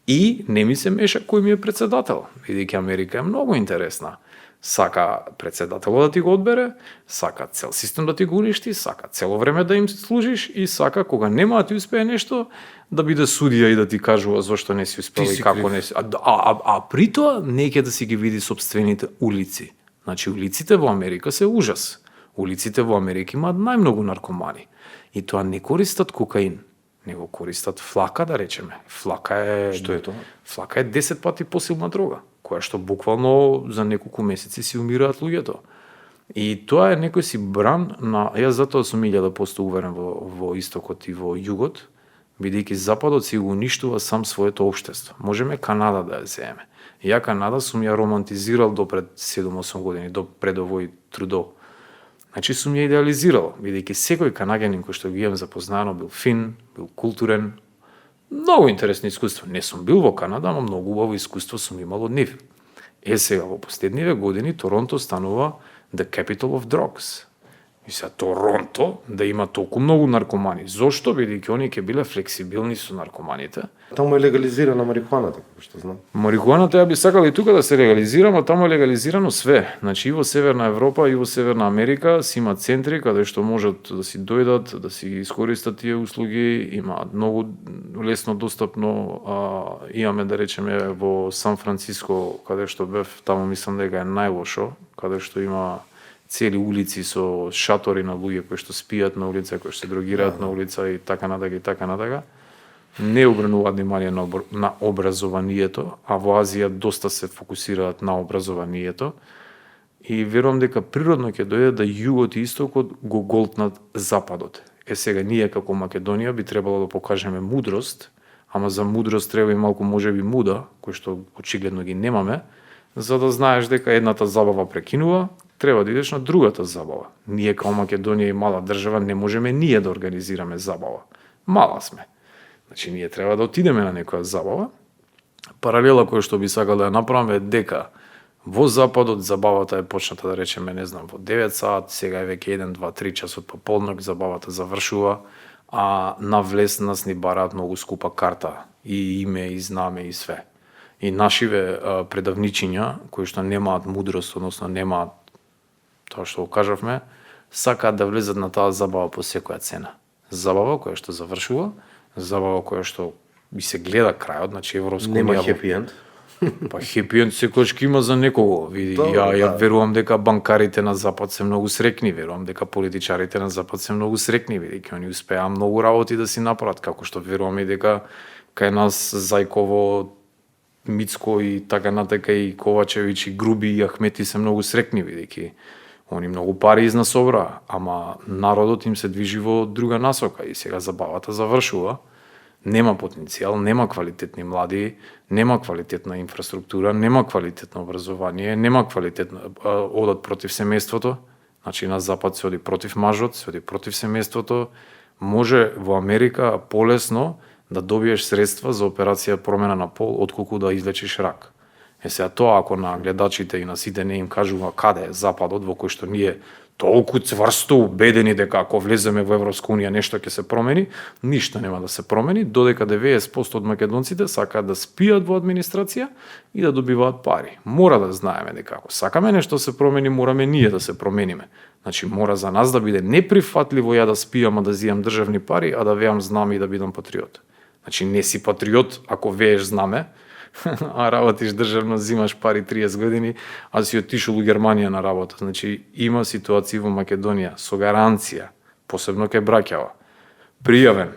Speaker 2: И не ми се меша кој ми е председател, бидејќи Америка е многу интересна. Сака председателот да ти го одбере, сака цел систем да ти го уништи, сака цело време да им служиш и сака кога нема да ти успее нешто да биде судија и да ти кажува зошто не си успел и како не си. А при тоа не ќе да си ги види собствените улици. Значи, улиците во Америка се ужас. Улиците во Америка имаат најмногу наркомани. И тоа не користат кокаин, него користат флака, да речеме. Флака е...
Speaker 1: Што е тоа?
Speaker 2: Флака е 10 пати посилна дрога, која што буквално за неколку месеци си умираат луѓето. И тоа е некој си бран на... Јас затоа сум 1000% уверен во истокот и во југот, бидејќи Западот си го уништува сам своето општество. Можеме Канада да ја земеме. Ја Канада сум ја романтизирал до пред 7-8 години, до пред овој Трудо. Значи сум ја идеализирал, бидејќи секој канаѓанин кој што ги имам запознано бил фин, бил културен, многу интересни искуства. Не сум бил во Канада, ама многу убаво искуство сум имал од нив. Е сега во последниве години Торонто станува the capital of drugs. И сега Торонто да има толку многу наркомани. Зошто? Бидејќи они ќе биле флексибилни со наркоманите.
Speaker 1: Таму е легализирана марихуаната, како што знам.
Speaker 2: Марихуаната ја би сакала и тука да се легализира, но таму е легализирано све. Значи и во Северна Европа и во Северна Америка си има центри каде што можат да си дојдат, да си искористат тие услуги, има многу лесно достапно. Имаме да речеме во Сан Франциско, каде што бев, таму мислам дека е најлошо, каде што има цели улици со шатори на луѓе кои што спијат на улица, кои што се дрогираат на улица и така натака и така натака. Не обрнуваат внимание на образованието, а во Азија доста се фокусираат на образованието. И верувам дека природно ќе дојде да југот и истокот го голтнат западот. Е сега ние како Македонија би требало да покажеме мудрост, ама за мудрост треба и малку можеби муда, кој што очигледно ги немаме, за да знаеш дека едната забава прекинува, треба да идеш на другата забава. Ние како Македонија и мала држава не можеме ние да организираме забава. Мала сме. Значи ние треба да отидеме на некоја забава. Паралела која што би сакал да ја направам е дека во Западот забавата е почната да речеме, не знам, во 9 саат, сега е веќе 1, 2, 3 часот пополнок, забавата завршува, а на влез нас ни бараат многу скупа карта и име, и знаме, и све. И нашиве предавничиња, кои што немаат мудрост, односно немаат тоа што го кажавме, сакаат да влезат на таа забава по секоја цена. Забава која што завршува, забава која што би се гледа крајот, значи Европска
Speaker 1: Нема
Speaker 2: унија.
Speaker 1: хепи енд.
Speaker 2: Па хепи енд секогаш ќе има за некого. Види, ја верувам дека банкарите на запад се многу срекни, верувам дека политичарите на запад се многу срекни, бидејќи они успеа многу работи да си направат, како што верувам и дека кај нас Зајково, Мицко и така натака и Ковачевич и Груби и Ахмети се многу срекни, бидејќи они многу пари изнасобраа, ама народот им се движи во друга насока и сега забавата завршува. Нема потенцијал, нема квалитетни млади, нема квалитетна инфраструктура, нема квалитетно образование, нема квалитетно одат против семејството. Значи на запад се оди против мажот, се оди против семејството. Може во Америка полесно да добиеш средства за операција промена на пол отколку да излечиш рак. Сега тоа ако на гледачите и на сите не им кажува каде е западот во кој што ние толку цврсто убедени дека ако влеземе во Европска унија нешто ќе се промени, ништо нема да се промени, додека 90% од македонците сакаат да спијат во администрација и да добиваат пари. Мора да знаеме дека ако сакаме нешто да се промени, мораме ние да се промениме. Значи мора за нас да биде неприфатливо ја да спијам, а да зијам државни пари, а да веам знаме и да бидам патриот. Значи не си патриот ако вееш знаме, а работиш државно, зимаш пари 30 години, а си отишол у Германија на работа. Значи има ситуации во Македонија со гаранција, посебно кај браќава. Пријавен,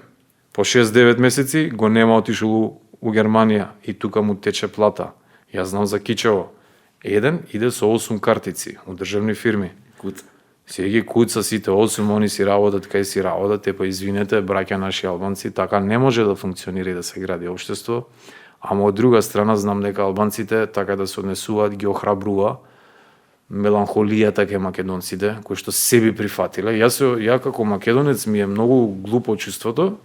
Speaker 2: по 6-9 месеци го нема, отишол у Германија и тука му тече плата. Јас знам за Кичево. Еден иде со 8 картици у државни фирми.
Speaker 1: Куца.
Speaker 2: Се ги куца сите 8, они си работат кај си работат, па извинете, браќа наши албанци, така не може да функционира и да се гради општество. Ама од друга страна знам дека албанците така да се однесуваат ги охрабрува меланхолијата кај македонците, кои што себе прифатиле. Ја како македонец ми е многу глупо чувството,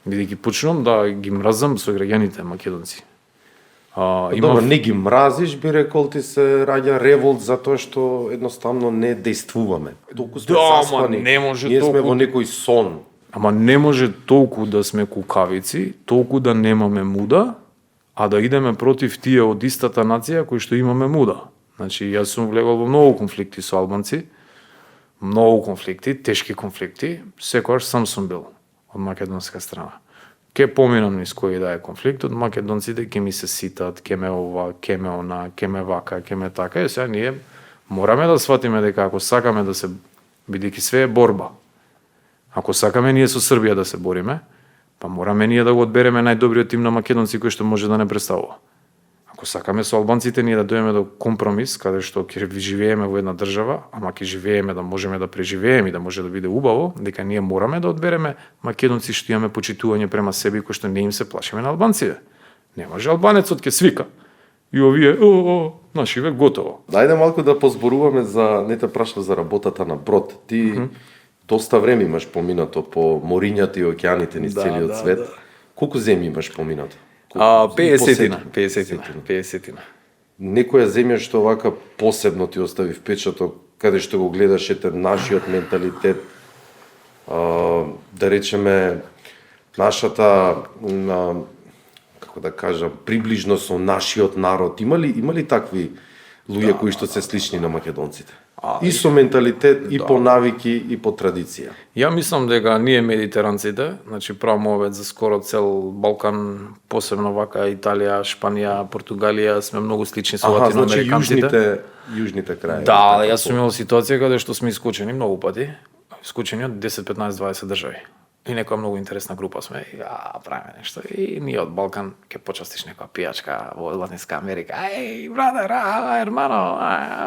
Speaker 2: бидејќи почнувам да ги мразам со граѓаните македонци.
Speaker 1: Добро, не ги мразиш, би рекол, ти се раѓа револт за тоа што едноставно не действуваме. Толку сме
Speaker 2: ама
Speaker 1: заспани.
Speaker 2: не може
Speaker 1: Ние сме
Speaker 2: толку.
Speaker 1: во некој сон.
Speaker 2: Ама не може толку да сме кукавици, толку да немаме муда, а да идеме против тие од истата нација кои што имаме муда. Значи, јас сум влегол во многу конфликти со албанци, многу конфликти, тешки конфликти, секогаш сам сум бил од македонска страна. Ке поминам низ кој да е конфликт, од македонците ке ми се ситат, ке ме ова, ке ме она, ке ме вака, ке ме така, и сега ние мораме да сватиме дека ако сакаме да се, бидејќи све е борба, ако сакаме ние со Србија да се бориме, па мораме ние да го одбереме најдобриот тим на македонци кој што може да не представува. Ако сакаме со албанците ние да дојдеме до компромис, каде што ќе живееме во една држава, ама ќе живееме да можеме да преживееме и да може да биде убаво, дека ние мораме да одбереме македонци што имаме почитување према себе и кој што не им се плашиме на албанците. Не може албанецот ќе свика. И овие, наши век готово.
Speaker 1: Дајде малку да позборуваме за, не те прашав за работата на брод. Ти доста време имаш поминато по морињата и океаните низ целиот свет. Колку земји имаш поминато?
Speaker 2: 50-тина.
Speaker 1: Некоја земја што вака посебно ти остави впечаток, каде што го гледаш ете нашиот менталитет, да речеме нашата како да кажам, приближно со нашиот народ. Има ли такви луѓе кои што се слични на македонците? И со менталитет, и по навики, и по традиција.
Speaker 2: Ја мислам дека ние медитеранците, значи правмо за скоро цел Балкан, посебно вака Италија, Шпанија, Португалија, сме многу слични со латиноамериканците.
Speaker 1: Значи јужните крајеви.
Speaker 2: Да, јас сум имал ситуација каде што сме исклучени многу пати, исклучени од 10, 15, 20 држави. И некоја многу интересна група сме, и правиме нешто. И ние од Балкан ќе почастиш некоја пијачка во Латинска Америка. Еј, брадер, ермано,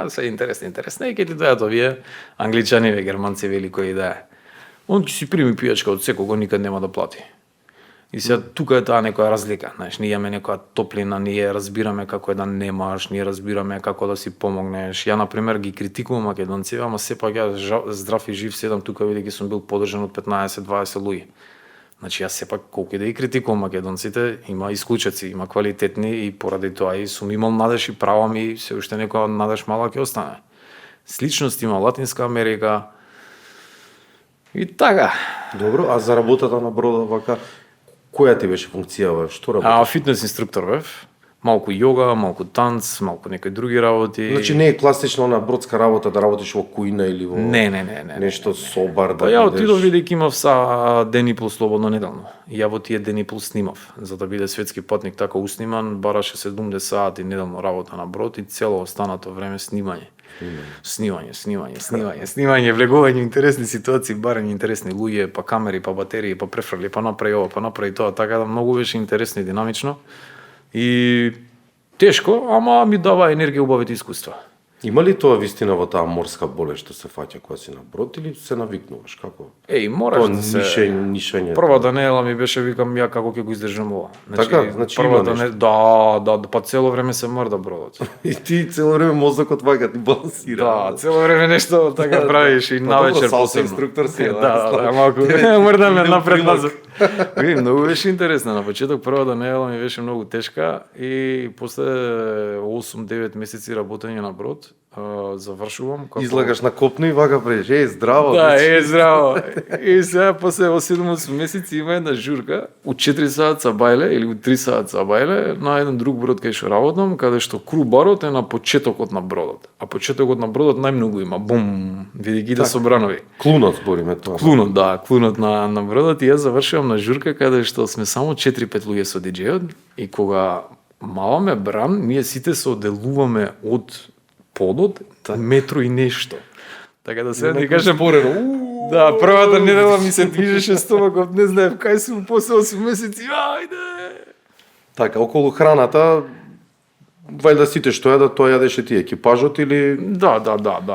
Speaker 2: се интересно. И ќе ти дојат овие англичани, германци, вели кои да е. Он ќе си прими пијачка од секого, никад нема да плати. И сега тука е таа некоја разлика, знаеш, ние имаме некоја топлина, ние разбираме како е да немаш, ние разбираме како да си помогнеш. Ја на пример ги критикувам македонците, ама сепак ја здрав и жив седам тука бидејќи сум бил поддржан од 15-20 луѓе. Значи јас сепак колку и да ги критикувам македонците, има исклучеци, има квалитетни и поради тоа и сум имал надеж и правам и се уште некоја надеж мала ќе остане. Сличност има Латинска Америка и така.
Speaker 1: Добро, а за работата на брода вака, која ти беше функцијава? Што работиш?
Speaker 2: Фитнес инструктор бев. Малку јога, малку танц, малку некои други работи.
Speaker 1: Значи не е класично на бродска работа да работиш во кујна или во
Speaker 2: Не.
Speaker 1: нешто собар да
Speaker 2: Па ја
Speaker 1: бидеш.
Speaker 2: отидов бидејќи имав са ден и пол слободно неделно. И ја во тие ден и пол снимав. За да биде светски патник така усниман, бараше 70 сати неделно работа на брод и цело останато време снимање. Снимање, влегување интересни ситуации, барање интересни луѓе, па камери, па батерии, па префрли, па направи ова, па направи тоа, така да многу беше интересно и динамично. И тешко, ама ми дава енергија убавите искуства.
Speaker 1: Има ли тоа вистина во таа морска болест што се фаќа кога си на брод или се навикнуваш? Како?
Speaker 2: Мораш
Speaker 1: Тоа
Speaker 2: да се...
Speaker 1: нишење.
Speaker 2: Првата недела ми беше, викам, ја како ќе го издржам ова.
Speaker 1: Така? Значи има
Speaker 2: првата
Speaker 1: нешто.
Speaker 2: да, па цело време се мрда бродот.
Speaker 1: И ти цело време мозокот вака ти балансира.
Speaker 2: Да, цело време нешто така правиш и
Speaker 1: Па
Speaker 2: навечер
Speaker 1: добро, салса
Speaker 2: посебно.
Speaker 1: инструктор си,
Speaker 2: Да, малку мрдаме напред назад. Види, многу беше интересно. На почеток првата недела ми беше многу тешка и после 8-9 месеци работење на брод, завршувам како...
Speaker 1: Излагаш на копно и вака преш. Здраво.
Speaker 2: Да,
Speaker 1: значи.
Speaker 2: здраво. И сега после 7-8 месеци има една журка у 4 саат са бајле или у 3 саат са бајле на еден друг брод кај што работам, каде што кру барот е на почетокот на бродот. А почетокот на бродот најмногу има. Бум, види ги да собранови.
Speaker 1: Клунот збориме тоа.
Speaker 2: Клунот, да, клунот на бродот и јас завршувам на журка каде што сме само 4-5 луѓе со диџејот и кога маламе бран, ние сите се оделуваме од подот метро и нешто. Така да сега ти кажам
Speaker 1: порено.
Speaker 2: да, првата недела ми се движеше стомакот, не знаев кај сум после 8 месеци, ајде.
Speaker 1: Така, околу храната, вајда сите што јадат, тоа јадеше ти екипажот или
Speaker 2: Да.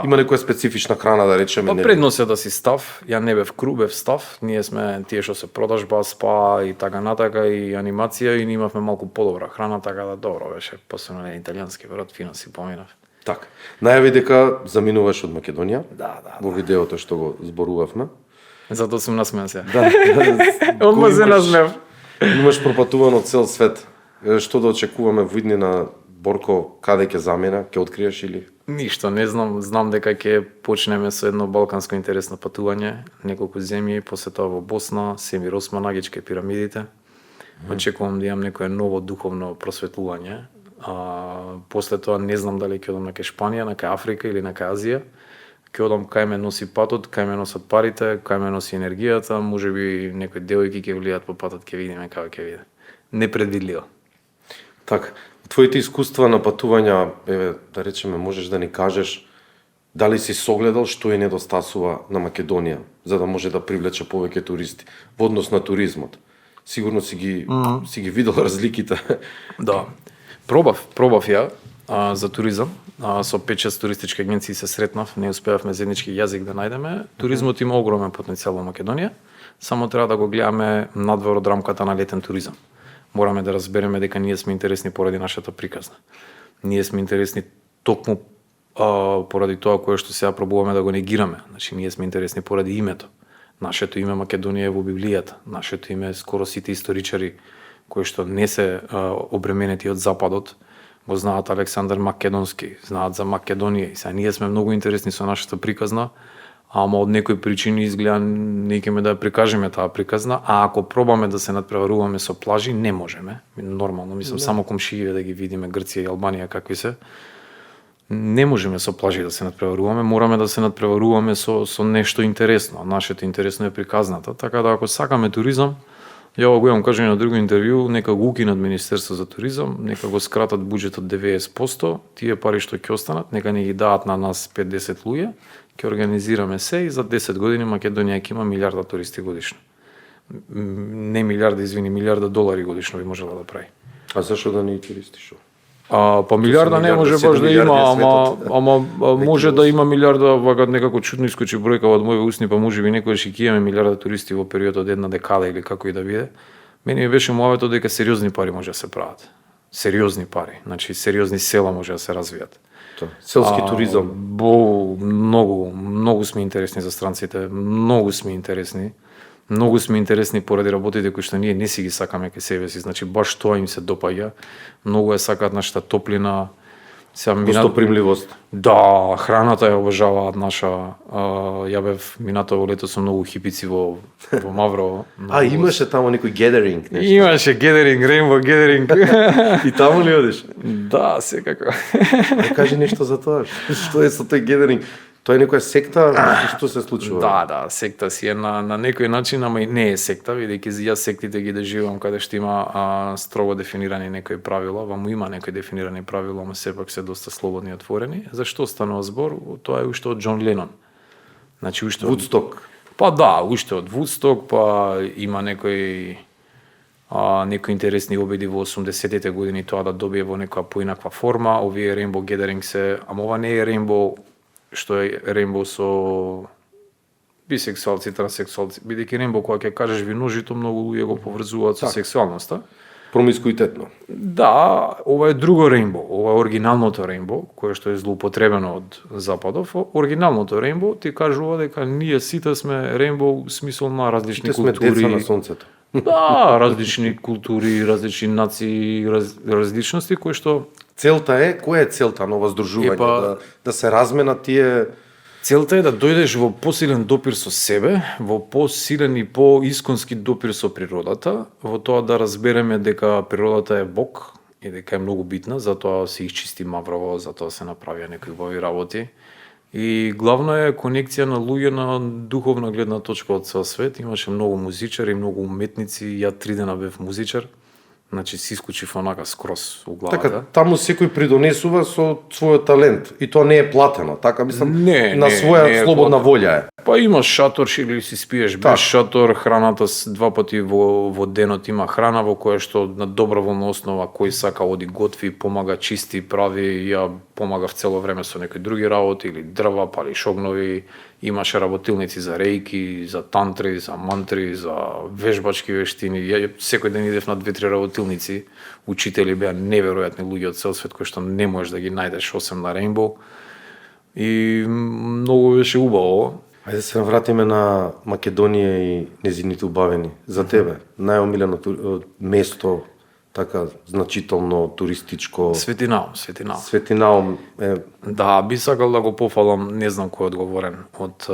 Speaker 1: има некоја специфична храна, да речеме?
Speaker 2: Па преднос е да си став, ја не бев кру, бев став, ние сме тие што се продажба, спа и така натака и анимација и ние имавме малку подобра храна, така да добро беше, посебно на италијански брод, фино си поминав.
Speaker 1: Така. Најави дека заминуваш од Македонија.
Speaker 2: Да.
Speaker 1: Во видеото што го зборувавме.
Speaker 2: Затоа сум насмеан сега.
Speaker 1: Да.
Speaker 2: Одма се насмеав.
Speaker 1: Имаш пропатувано цел свет. Што да очекуваме во иднина, Борко, каде ќе замина, ќе откриеш или?
Speaker 2: Ништо, не знам, знам дека ќе почнеме со едно балканско интересно патување, неколку земји, после тоа во Босна, Семир Осман Агичка и пирамидите. Очекувам да имам некое ново духовно просветлување. После тоа не знам дали ќе одам на кај Шпанија, на кај Африка или на кај Азија. Ќе одам кај ме носи патот, кај ме носат парите, кај ме носи енергијата, можеби некои девојки ќе влијат по патот, ќе видиме како ќе биде. Непредвидливо.
Speaker 1: Така, твоите искуства на патувања, еве, да речеме, можеш да ни кажеш дали си согледал што е недостасува на Македонија, за да може да привлече повеќе туристи во однос на туризмот. Сигурно си ги видел разликите.
Speaker 2: Да. Пробав ја за туризам. Со 5-6 туристички агенции се сретнав, не успеавме заеднички јазик да најдеме. Туризмот има огромен потенцијал во Македонија, само треба да го гледаме надвор од рамката на летен туризам. Мораме да разбереме дека ние сме интересни поради нашата приказна. Ние сме интересни токму поради тоа кое што сега пробуваме да го негираме. Значи, ние сме интересни поради името. Нашето име Македонија е во Библијата. Нашето име скоро сите историчари кои што не се обременети од Западот, го знаат Александар Македонски, знаат за Македонија. И сега ние сме многу интересни со нашата приказна, ама од некои причини изгледа не ќеме да ја прикажеме таа приказна, а ако пробаме да се надпреваруваме со плажи, не можеме. Нормално, мислам, само комшиите да ги видиме, Грција и Албанија какви се. Не можеме со плажи да се надпреваруваме, мораме да се надпреваруваме со нешто интересно. Нашето интересно е приказната, така да ако сакаме туризам, ја го имам кажано на друго интервју, нека го укинат Министерство за туризам, нека го скратат буџетот 90%, тие пари што ќе останат, нека не ги дадат на нас 5-10 луѓе, ќе организираме се и за 10 години Македонија ќе има милиарда туристи годишно. Не милиарда, извини, милиарда долари годишно би можела да прави.
Speaker 1: А зашо да не и туристи шо?
Speaker 2: Па милиарда не може баш да има, ама може да има милиарда, вака некако чудно искочи бројка од моје усни, па може би некојаш и ќе имаме милиарда туристи во период од една декада или како и да биде. Мене ми беше муавето дека сериозни пари може да се прават. Сериозни пари, значи сериозни села може да се развијат.
Speaker 1: Селски туризам.
Speaker 2: Многу сме интересни за странците, многу сме интересни. Многу сме интересни поради работите кои што ние не си ги сакаме кај себе си, значи баш тоа им се допаѓа. Многу е сакаат нашата топлина.
Speaker 1: Гостопримливост.
Speaker 2: Да, храната ја обожаваат наша. Ја бев минатово лето со многу хипици во Маврово.
Speaker 1: Имаше таму некој гедеринг, нешто.
Speaker 2: Имаше гедеринг, Rainbow гедеринг.
Speaker 1: И таму ли одиш?
Speaker 2: Да, секако.
Speaker 1: Не кажи нешто за тоа. Што е со тој гедеринг? Тоа е некоја секта, што се случува?
Speaker 2: Да, секта си е на некој начин, ама и не е секта, бидејќи јас сектите ги доживам каде што има строго дефинирани некои правила, ваму има некои дефинирани правила, ама сепак се доста слободни и отворени. Зашто станува збор? Тоа е уште од Џон Ленон. Значи уште
Speaker 1: Вудсток.
Speaker 2: Па да, уште од Вудсток, па има некои некои интересни обиди во 80-тите години тоа да добие во некоја поинаква форма, овие Rainbow Gathering ама ова не е Rainbow што е Rainbow со бисексуалци, транссексуалци, бидејќи Rainbow кога ќе кажеш виножито, многу луѓе го поврзуваат со сексуалноста.
Speaker 1: Промискуитетно.
Speaker 2: Да, ова е друго Rainbow, ова е оригиналното Rainbow, кое што е злоупотребено од Западов. Оригиналното Rainbow ти кажува дека ние сите сме Rainbow, смисол на различни
Speaker 1: Сме
Speaker 2: култури.
Speaker 1: деца на сонцето.
Speaker 2: Да, различни култури, различни нации, различности кои што
Speaker 1: Целта е, која е целта на ова здружување? Да се разменат тие...
Speaker 2: целта е да дојдеш во посилен допир со себе, во посилен и поисконски допир со природата, во тоа да разбереме дека природата е Бог и дека е многу битна, затоа се исчисти Маврово, затоа се направија некои убави работи. И главно е конекција на луѓе на духовна гледна точка од цел свет. Имаше многу музичари, многу уметници, ја 3 дена бев музичар. Значи си искучив онака скрос у главата.
Speaker 1: Така, таму секој придонесува со својот талент и тоа не е платено, така мислам, на своја
Speaker 2: не е
Speaker 1: слободна
Speaker 2: платено.
Speaker 1: волја е.
Speaker 2: Па имаш шатор или си спиеш без шатор, храната 2 пати во денот има храна во која што на доброволна основа кој сака оди готви, помага чисти, прави, ја помагав цело време со некои други работи или дрва, пали шогнови, имаше работилници за реики, за тантри, за мантри, за вежбачки вештини. Ја секој ден идев на 2-3 работилници, учители беа неверојатни луѓе од цел свет кои што не можеш да ги најдеш освен на Rainbow. И многу беше убаво.
Speaker 1: Ајде се вратиме на Македонија и незините убавени. За тебе, најомилено место, така значително туристичко...
Speaker 2: Светинаум.
Speaker 1: Светинаум е...
Speaker 2: Да, би сакал да го пофалам, не знам кој е одговорен од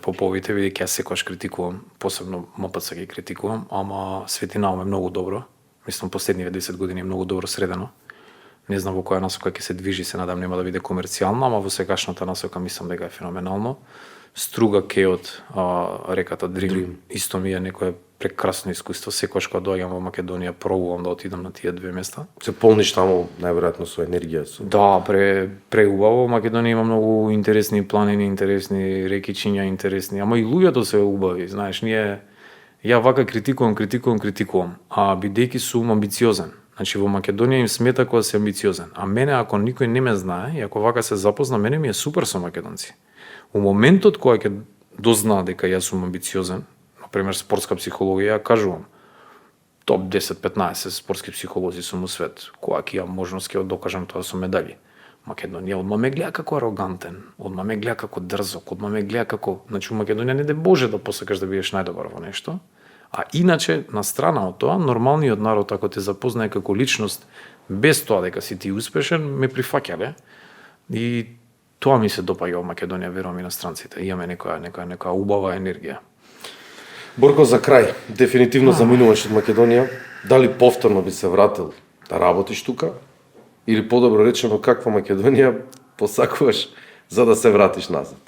Speaker 2: поповите, бидејќи јас секогаш критикувам, посебно МПЦ ги критикувам, ама Светинаум е многу добро. Мислам последниве 10 години е многу добро средено. Не знам во која насока ќе се движи, се надам нема да биде комерцијално, ама во сегашната насока мислам дека е феноменално. Струга кеот, реката Дрим, исто ми е некое прекрасно искуство. Секогаш кога доаѓам во Македонија, пробувам да отидам на тие две места.
Speaker 1: Се полниш таму најверојатно со енергија.
Speaker 2: Да, преубаво. Македонија има многу интересни планини, интересни рекичиња, интересни, ама и луѓето се убави, знаеш, ја вака критикувам, а бидејќи сум амбициозен. Значи во Македонија им смета кога се амбициозен, а мене ако никој не ме знае, и ако вака се запозна, мене ми е супер со македонци. У моментот кога ќе дознаа дека јас сум амбициозен, например спортска психологија, ја кажувам, топ 10-15 спортски психолози сум у свет, кога ќе имам можност ќе докажам тоа со медали. Македонија одма ме гледа како арогантен, одма ме гледа како дрзок, одма ме гледа како, значи у Македонија не де Боже да посакаш да бидеш најдобар во нешто. А иначе, на страна од тоа, нормалниот народ, ако те запознае како личност, без тоа дека си ти успешен, ме прифаќале. И тоа ми се допаѓа во Македонија, верувам и на странците. Имаме некоја убава енергија.
Speaker 1: Борко, за крај, дефинитивно заминуваш од Македонија. Дали повторно би се вратил да работиш тука? Или подобро речено, каква Македонија посакуваш за да се вратиш назад?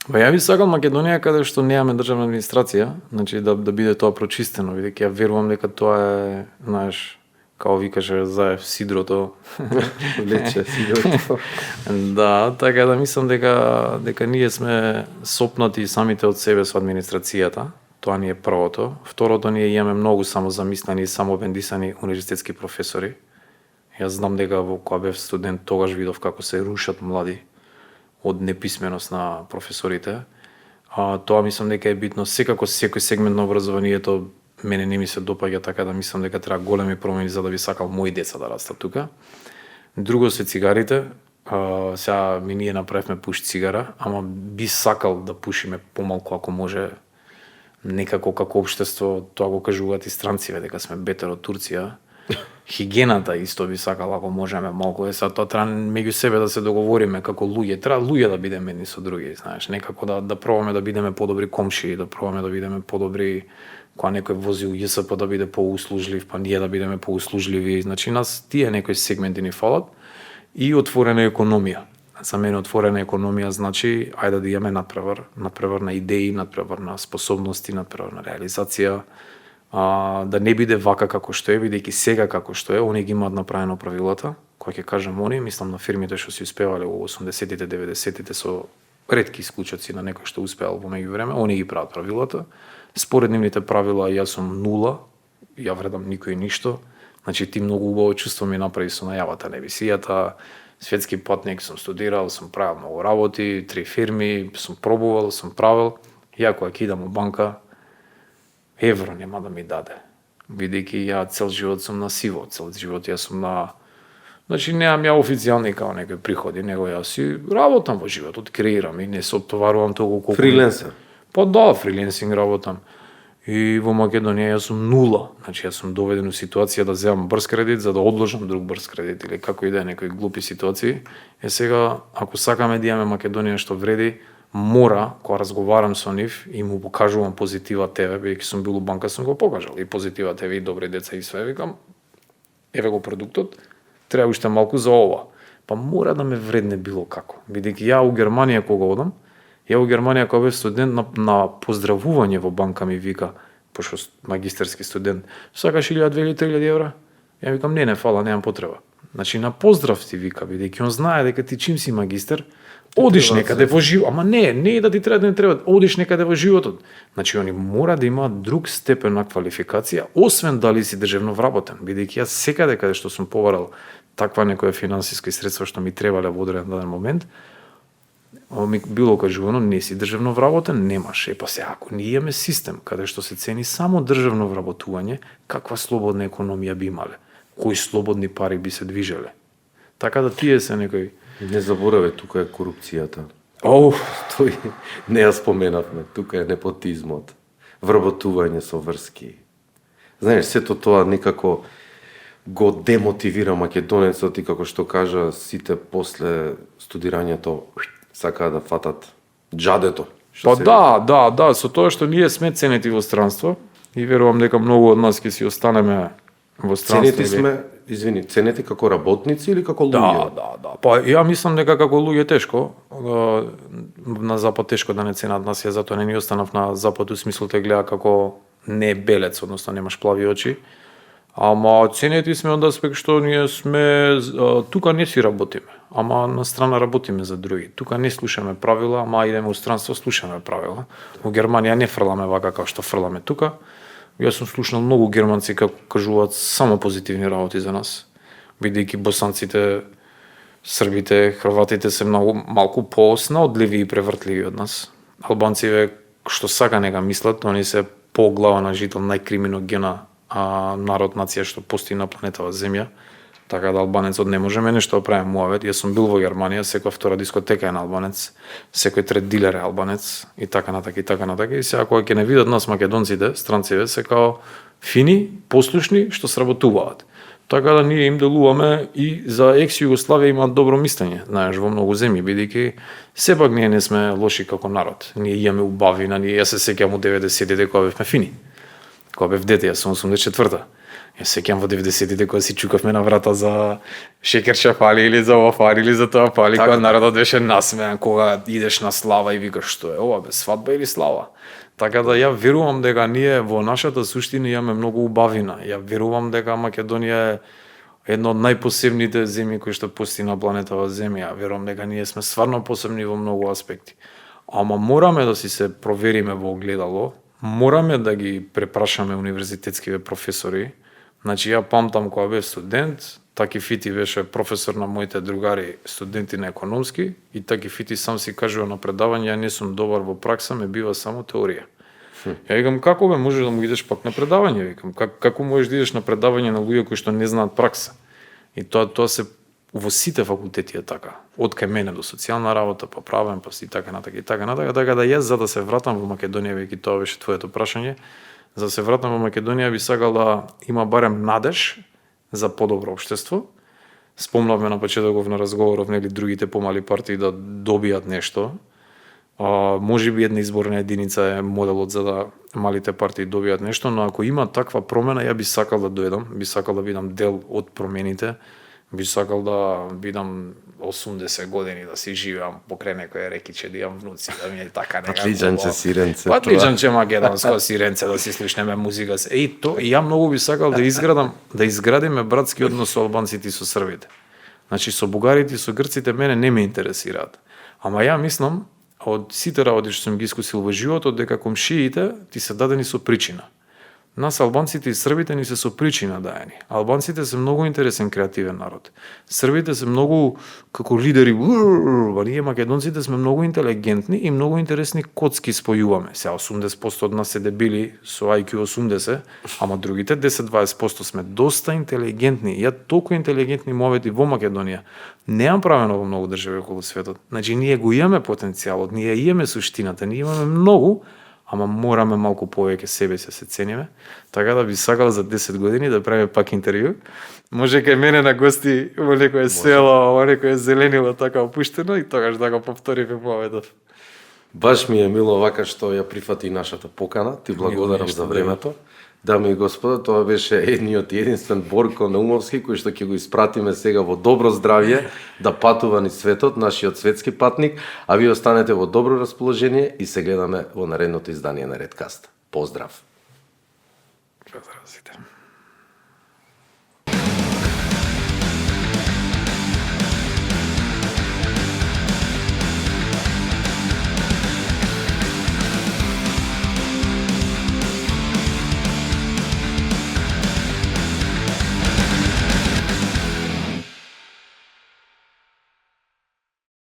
Speaker 2: Ба ја би сакал Македонија каде што немаме државна администрација, значи да биде тоа прочистено, бидејќи ја верувам дека тоа е, знаеш, као викаше Заев сидрото.
Speaker 1: Лече сидрото.
Speaker 2: Да, така да мислам дека ние сме сопнати самите од себе со администрацијата. Тоа ни е првото. Второто, ние имаме многу самозамислени и самовендисани универзитетски професори. Јас знам дека кога бев студент тогаш видов како се рушат млади од неписменост на професорите. Тоа мислам дека е битно. Секако секој сегмент на образованието мене не ми се допаѓа, така да мислам дека треба големи промени за да би сакал мои деца да растат тука. Друго се цигарите. Сега ние направивме пуш цигара, ама би сакал да пушиме помалку ако може, некако како општество, тоа го кажуваат и странциве дека сме бетер од Турција. Хигиената исто би сакал ако можеме малку, сега тоа треба меѓу себе да се договориме како луѓе, треба луѓе да бидеме едни со други, знаеш, некако да пробаме да бидеме подобри комшии, да пробаме да бидеме подобри кога некој вози у ЈСП да биде поуслужлив, па ние да бидеме поуслужливи, значи нас тие некои сегменти ни фалат и отворена економија. За мене отворена економија значи ајде да имаме надпревар на идеи, надпревар на способности, надпревар на реализација, да не биде вака како што е, бидејќи сега како што е, они ги имаат направено правилата, кои ќе кажам они, мислам на фирмите што си успевале во 80-тите, 90-тите со ретки исклучоци на некој што успеал во меѓувреме, они ги прават правилата. Според нивните правила јас сум нула ја вредам никој ништо. Значи ти многу убаво чувство ми направи со најавата на емисијата. Светски патник, сум студирал, сум правил многу работи, 3 фирми, сум пробувал, сум правил. Ја кога ќе идам у банка, евро нема да ми даде. Бидејќи ја цел живот сум на сиво, цел живот ја сум на... Значи немам ја официјални као некои приходи, него ја си работам во животот, креирам и не се оптоварувам толку колку...
Speaker 1: Фриленсер.
Speaker 2: Па да, фриленсинг работам. И во Македонија јас сум нула. Значи јас сум доведен у ситуација да земам брз кредит за да одложам друг брз кредит или како и да е некои глупи ситуации. Сега, ако сакаме да имаме Македонија што вреди, мора, кога разговарам со нив и му покажувам позитива ТВ, бидејќи сум бил у банка, сум го покажал и позитива ТВ и добри деца и све, викам, еве го продуктот, треба уште малку за ова. Па мора да ме вредне било како. Бидејќи ја у Германија кога одам, ја у Германија кога бев студент на поздравување во банка ми вика, пошто магистерски студент, сакаш 1000, 2000, 3000 евра? Ја викам, не, фала, немам потреба. Значи на поздрав ти вика, бидејќи он знае дека ти чим си магистер, одиш некаде во живот, ама не да ти треба, да не треба, одиш некаде во животот. Значи они мора да имаат друг степен на квалификација, освен дали си државно вработен, бидејќи јас секаде каде што сум побарал таква некоја финансиски средства што ми требале во одреден даден момент, ми било кажувано, не си државно вработен, немаш. Па се, ако ние имаме систем каде што се цени само државно вработување, каква слободна економија би имале? Кои слободни пари би се движеле? Така да тие се некои...
Speaker 1: Не забораве, тука е корупцијата.
Speaker 2: Оу,
Speaker 1: Тој не ја споменавме, тука е непотизмот, вработување со врски. Знаеш, сето тоа некако го демотивира македонецот и како што кажа, сите после студирањето сакаат да фатат джадето.
Speaker 2: па да, со тоа што ние сме ценети во странство и верувам дека многу од нас ќе си останеме во странство.
Speaker 1: Ценети сме, извини, ценети како работници или како луѓе?
Speaker 2: Да. Па ја мислам дека како луѓе тешко, на запад тешко да не ценат нас, ја затоа не ни останав на запад, у смисло те гледа како не белец, односно немаш плави очи. Ама ценети сме од аспект што ние сме тука не си работиме, ама на страна работиме за други. Тука не слушаме правила, ама идеме у странство слушаме правила. Во Германија не фрламе вака како што фрламе тука. Јас сум слушнал многу германци како кажуваат само позитивни работи за нас, бидејќи босанците, србите, хрватите се многу малку пооснаодливи и превртливи од нас. Албанциве што сака нека мислат, они се по глава на жител најкриминогена народ, нација што постои на планетава Земја. Така да албанецот не можеме нешто да правиме муавет. Јас сум бил во Германија, секоја втора дискотека е на албанец, секој трет дилер е албанец и така натака и така натака. И сега кога ќе не видат нас македонците, странциве, се као фини, послушни што сработуваат. Така да ние им делуваме и за екс Југославија имаат добро мислење, знаеш, во многу земји, бидејќи сепак ние не сме лоши како народ. Ние имаме убавина, јас се сеќавам од 90-тите кога бевме фини. Кога бев дете, јас сум 84-та. Јас се сеќавам во 90-тите кога си чукавме на врата за шекерче фали или за ова фали или за тоа фали, кога народот беше насмеан, кога идеш на слава и викаш што е ова, бе, свадба или слава. Така да ја верувам дека ние во нашата суштина имаме многу убавина. Ја верувам дека Македонија е една од најпосебните земји кои што постои на планетава Земја. Ја верувам дека ние сме стварно посебни во многу аспекти. Ама мораме да си се провериме во огледало, мораме да ги препрашаме универзитетскиве професори. Значи ја памтам кога бев студент, Таки Фити беше професор на моите другари, студенти на економски, и Таки Фити сам си кажува на предавање, ја не сум добар во пракса, ме бива само теорија. Ја викам, како бе, можеш да му идеш пак на предавање? Викам, како можеш да идеш на предавање на луѓе кои што не знаат пракса? И тоа се во сите факултети е така. Од кај мене до социјална работа, па правен, па и така натака и така натака, така да јас за да се вратам во Македонија, веќе тоа беше твоето прашање, за да се вратам во Македонија би сакал да има барем надеж за подобро општество. Спомнавме на почетоков на разговоров, нели, другите помали партии да добијат нешто. Може би една изборна единица е моделот за да малите партии добијат нешто, но ако има таква промена, ја би сакал да дојдам, би сакал да бидам дел од промените, би сакал да бидам 80 години, да си живеам покрај некој рекиче, да имам внуци, да ми е така нека.
Speaker 1: Патлиџанче сиренце.
Speaker 2: Патлиџанче македонско сиренце, да си слушнеме музика. Ја многу би сакал да изградиме братски однос со албанците и со србите. Значи со бугарите и со грците мене не ме интересираат. Ама ја мислам, од сите работи што сум ги искусил во животот, дека комшиите ти се дадени со причина. Нас албанците и србите ни се со причина даени. Албанците се многу интересен креативен народ. Србите се многу како лидери, а ние македонците сме многу интелигентни и многу интересни коцки спојуваме. Сега 80% од нас се дебили со IQ 80, ама другите 10-20% сме доста интелигентни. Ја толку интелигентни мовети во Македонија неам правено во многу држави околу светот. Значи ние го имаме потенцијалот, ние имаме суштината, ние имаме многу, ама мораме малку повеќе себе се цениме. Така да би сакал за 10 години да правиме пак интервју. Може кај мене на гости во некое село, во некое зеленило така опуштено и тогаш да го повториме моветот.
Speaker 1: Баш ми е мило вака што ја прифати нашата покана. Ти благодарам
Speaker 2: нешто
Speaker 1: за
Speaker 2: да
Speaker 1: времето. Дами и господа, тоа беше едниот и единствен Борко Наумовски, кој што ќе го испратиме сега во добро здравје да патува низ светот, нашиот светски патник, а вие останете во добро расположение и се гледаме во наредното издание на Редкаст. Поздрав!
Speaker 2: Поздрав сите.